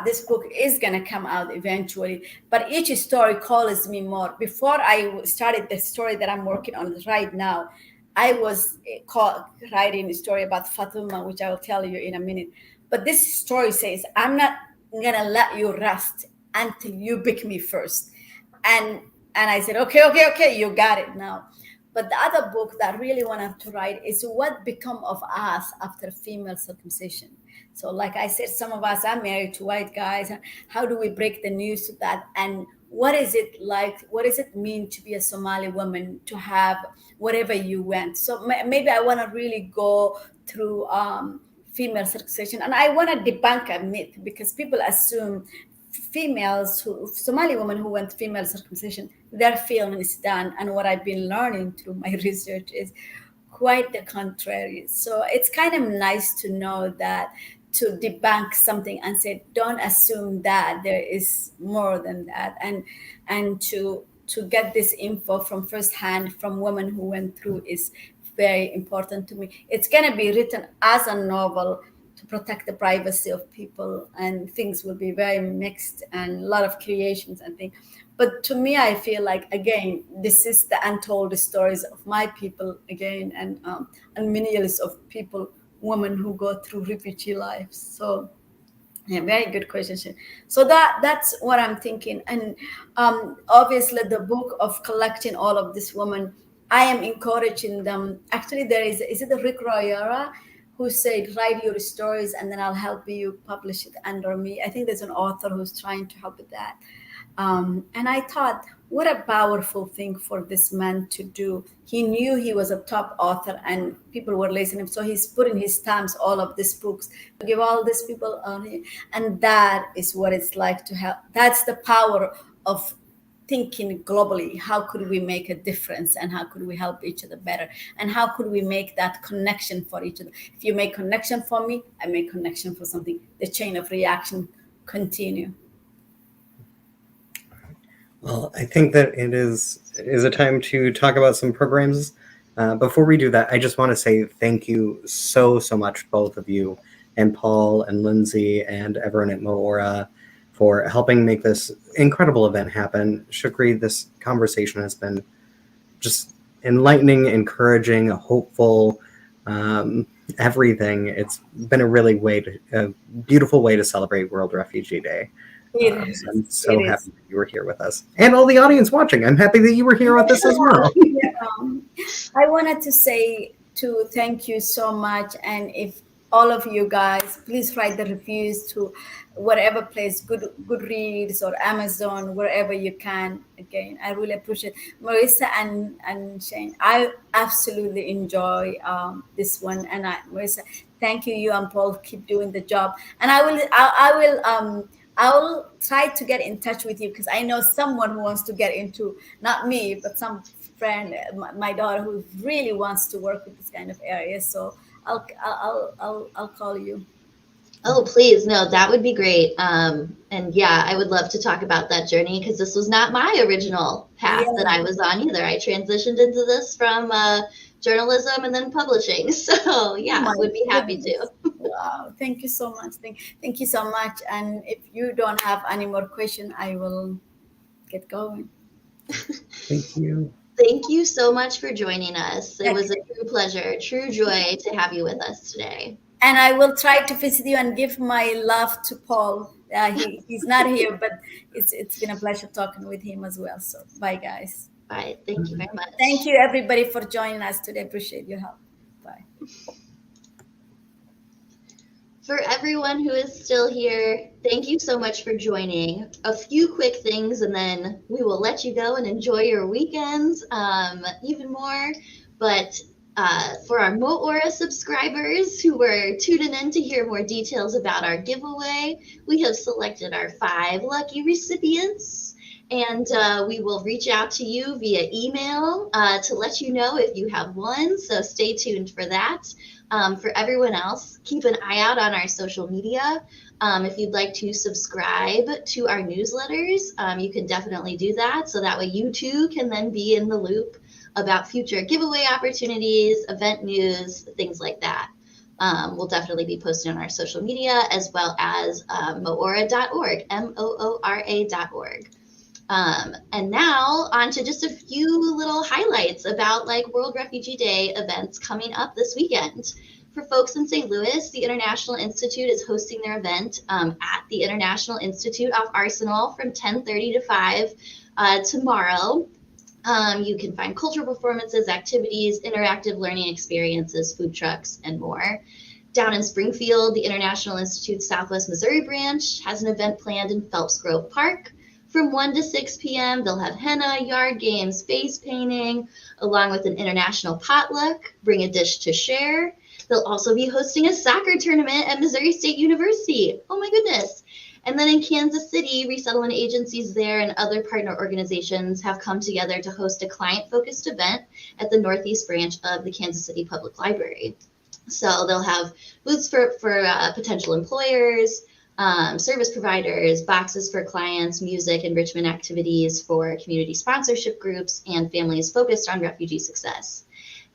this book is going to come out eventually, but each story calls me more. Before I started the story that I'm working on right now, I was writing a story about Fatuma, which I will tell you in a minute. But this story says, I'm not going to let you rest until you pick me first. And I said, okay, you got it now. But the other book that I really wanted to write is what become of us after female circumcision. So like I said, some of us are married to white guys. How do we break the news to that? And what is it like? What does it mean to be a Somali woman, to have whatever you went? So maybe I want to really go through female circumcision. And I want to debunk a myth, because people assume Somali women who went female circumcision, their film is done. And what I've been learning through my research is quite the contrary. So it's kind of nice to know that, to debunk something and say, don't assume that there is more than that. And to get this info from firsthand from women who went through is very important to me. It's going to be written as a novel to protect the privacy of people, and things will be very mixed and a lot of creations and things. But to me, I feel like, again, this is the untold stories of my people again, and millions of people, women who go through refugee lives. So yeah, very good question. So that's what I'm thinking. And obviously the book of collecting all of these women, I am encouraging them. Actually, there is it the Rick Royera who said, write your stories and then I'll help you publish it under me. I think there's an author who's trying to help with that. And I thought, what a powerful thing for this man to do. He knew he was a top author and people were listening. So he's putting his stamps all of these books to give all these people on it. And that is what it's like to have. That's the power of thinking globally. How could we make a difference, and how could we help each other better, and how could we make that connection for each other? If you make connection for me, I make connection for something. The chain of reaction continue. Well, I think that it is a time to talk about some programs. Before we do that, I just want to say thank you so much, both of you, and Paul and Lindsay and everyone at MO-ORA, for helping make this incredible event happen. Shugri, this conversation has been just enlightening, encouraging, hopeful, everything. It's been a beautiful way to celebrate World Refugee Day. I'm so happy that you were here with us. And all the audience watching, I'm happy that you were here with us as well. I wanted to say thank you so much. And if all of you guys, please write the reviews to whatever place, Goodreads or Amazon, wherever you can. Again, I really appreciate Marissa and Shane. I absolutely enjoy this one. And Marissa, thank you. You and Paul keep doing the job. And I will try to get in touch with you, because I know someone who wants to get into, not me, but some friend, my daughter, who really wants to work with this kind of area. So I'll call you. Oh, please. No, that would be great. And yeah, I would love to talk about that journey, because this was not my original path that I was on either. I transitioned into this from journalism and then publishing. So yeah, I would be happy to. Wow. Thank you so much. Thank you so much. And if you don't have any more questions, I will get going. Thank you. Thank you so much for joining us. It was a true pleasure, true joy to have you with us today. And I will try to visit you and give my love to Paul. He's not here, but it's been a pleasure talking with him as well. So bye, guys. Bye. Thank you very much. Thank you, everybody, for joining us today. Appreciate your help. Bye. For everyone who is still here, thank you so much for joining. A few quick things, and then we will let you go and enjoy your weekends even more. But for our MO-ORA subscribers who were tuning in to hear more details about our giveaway, we have selected our 5 lucky recipients. And we will reach out to you via email to let you know if you have won. So stay tuned for that. For everyone else, keep an eye out on our social media. If you'd like to subscribe to our newsletters, you can definitely do that. So that way you too can then be in the loop about future giveaway opportunities, event news, things like that. We'll definitely be posting on our social media, as well as moora.org, MOORA.org. And now on to just a few little highlights about like World Refugee Day events coming up this weekend. For folks in St. Louis, the International Institute is hosting their event at the International Institute off Arsenal from 10:30 to 5 tomorrow. You can find cultural performances, activities, interactive learning experiences, food trucks, and more. Down in Springfield, the International Institute Southwest Missouri branch has an event planned in Phelps Grove Park. From 1 to 6 p.m., they'll have henna, yard games, face painting, along with an international potluck, bring a dish to share. They'll also be hosting a soccer tournament at Missouri State University. Oh my goodness. And then in Kansas City, resettlement agencies there and other partner organizations have come together to host a client-focused event at the Northeast branch of the Kansas City Public Library. So they'll have booths for potential employers, service providers, boxes for clients, music, enrichment activities for community sponsorship groups, and families focused on refugee success.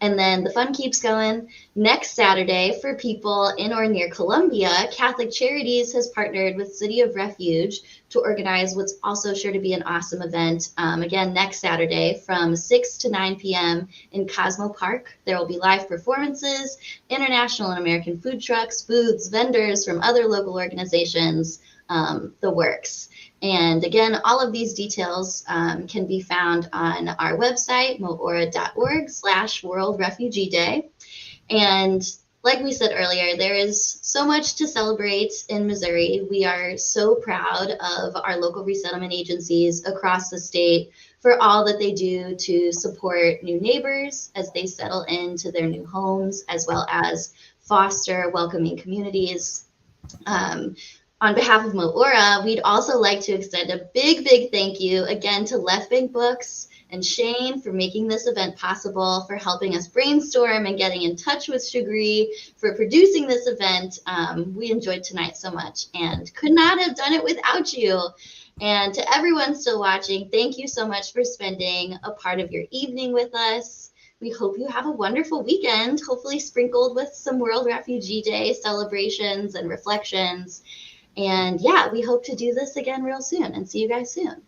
And then the fun keeps going. Next Saturday, for people in or near Columbia, Catholic Charities has partnered with City of Refuge to organize what's also sure to be an awesome event. Again, next Saturday from 6 to 9 p.m. in Cosmo Park. There will be live performances, international and American food trucks, booths, vendors from other local organizations, the works. And again, all of these details can be found on our website, MO-ORA.org/World Refugee Day. And like we said earlier, there is so much to celebrate in Missouri. We are so proud of our local resettlement agencies across the state for all that they do to support new neighbors as they settle into their new homes, as well as foster welcoming communities. On behalf of MO-ORA, we'd also like to extend a big, big thank you again to Left Bank Books and Shane for making this event possible, for helping us brainstorm and getting in touch with Shugri, for producing this event. We enjoyed tonight so much and could not have done it without you. And to everyone still watching, thank you so much for spending a part of your evening with us. We hope you have a wonderful weekend, hopefully sprinkled with some World Refugee Day celebrations and reflections. And yeah, we hope to do this again real soon and see you guys soon.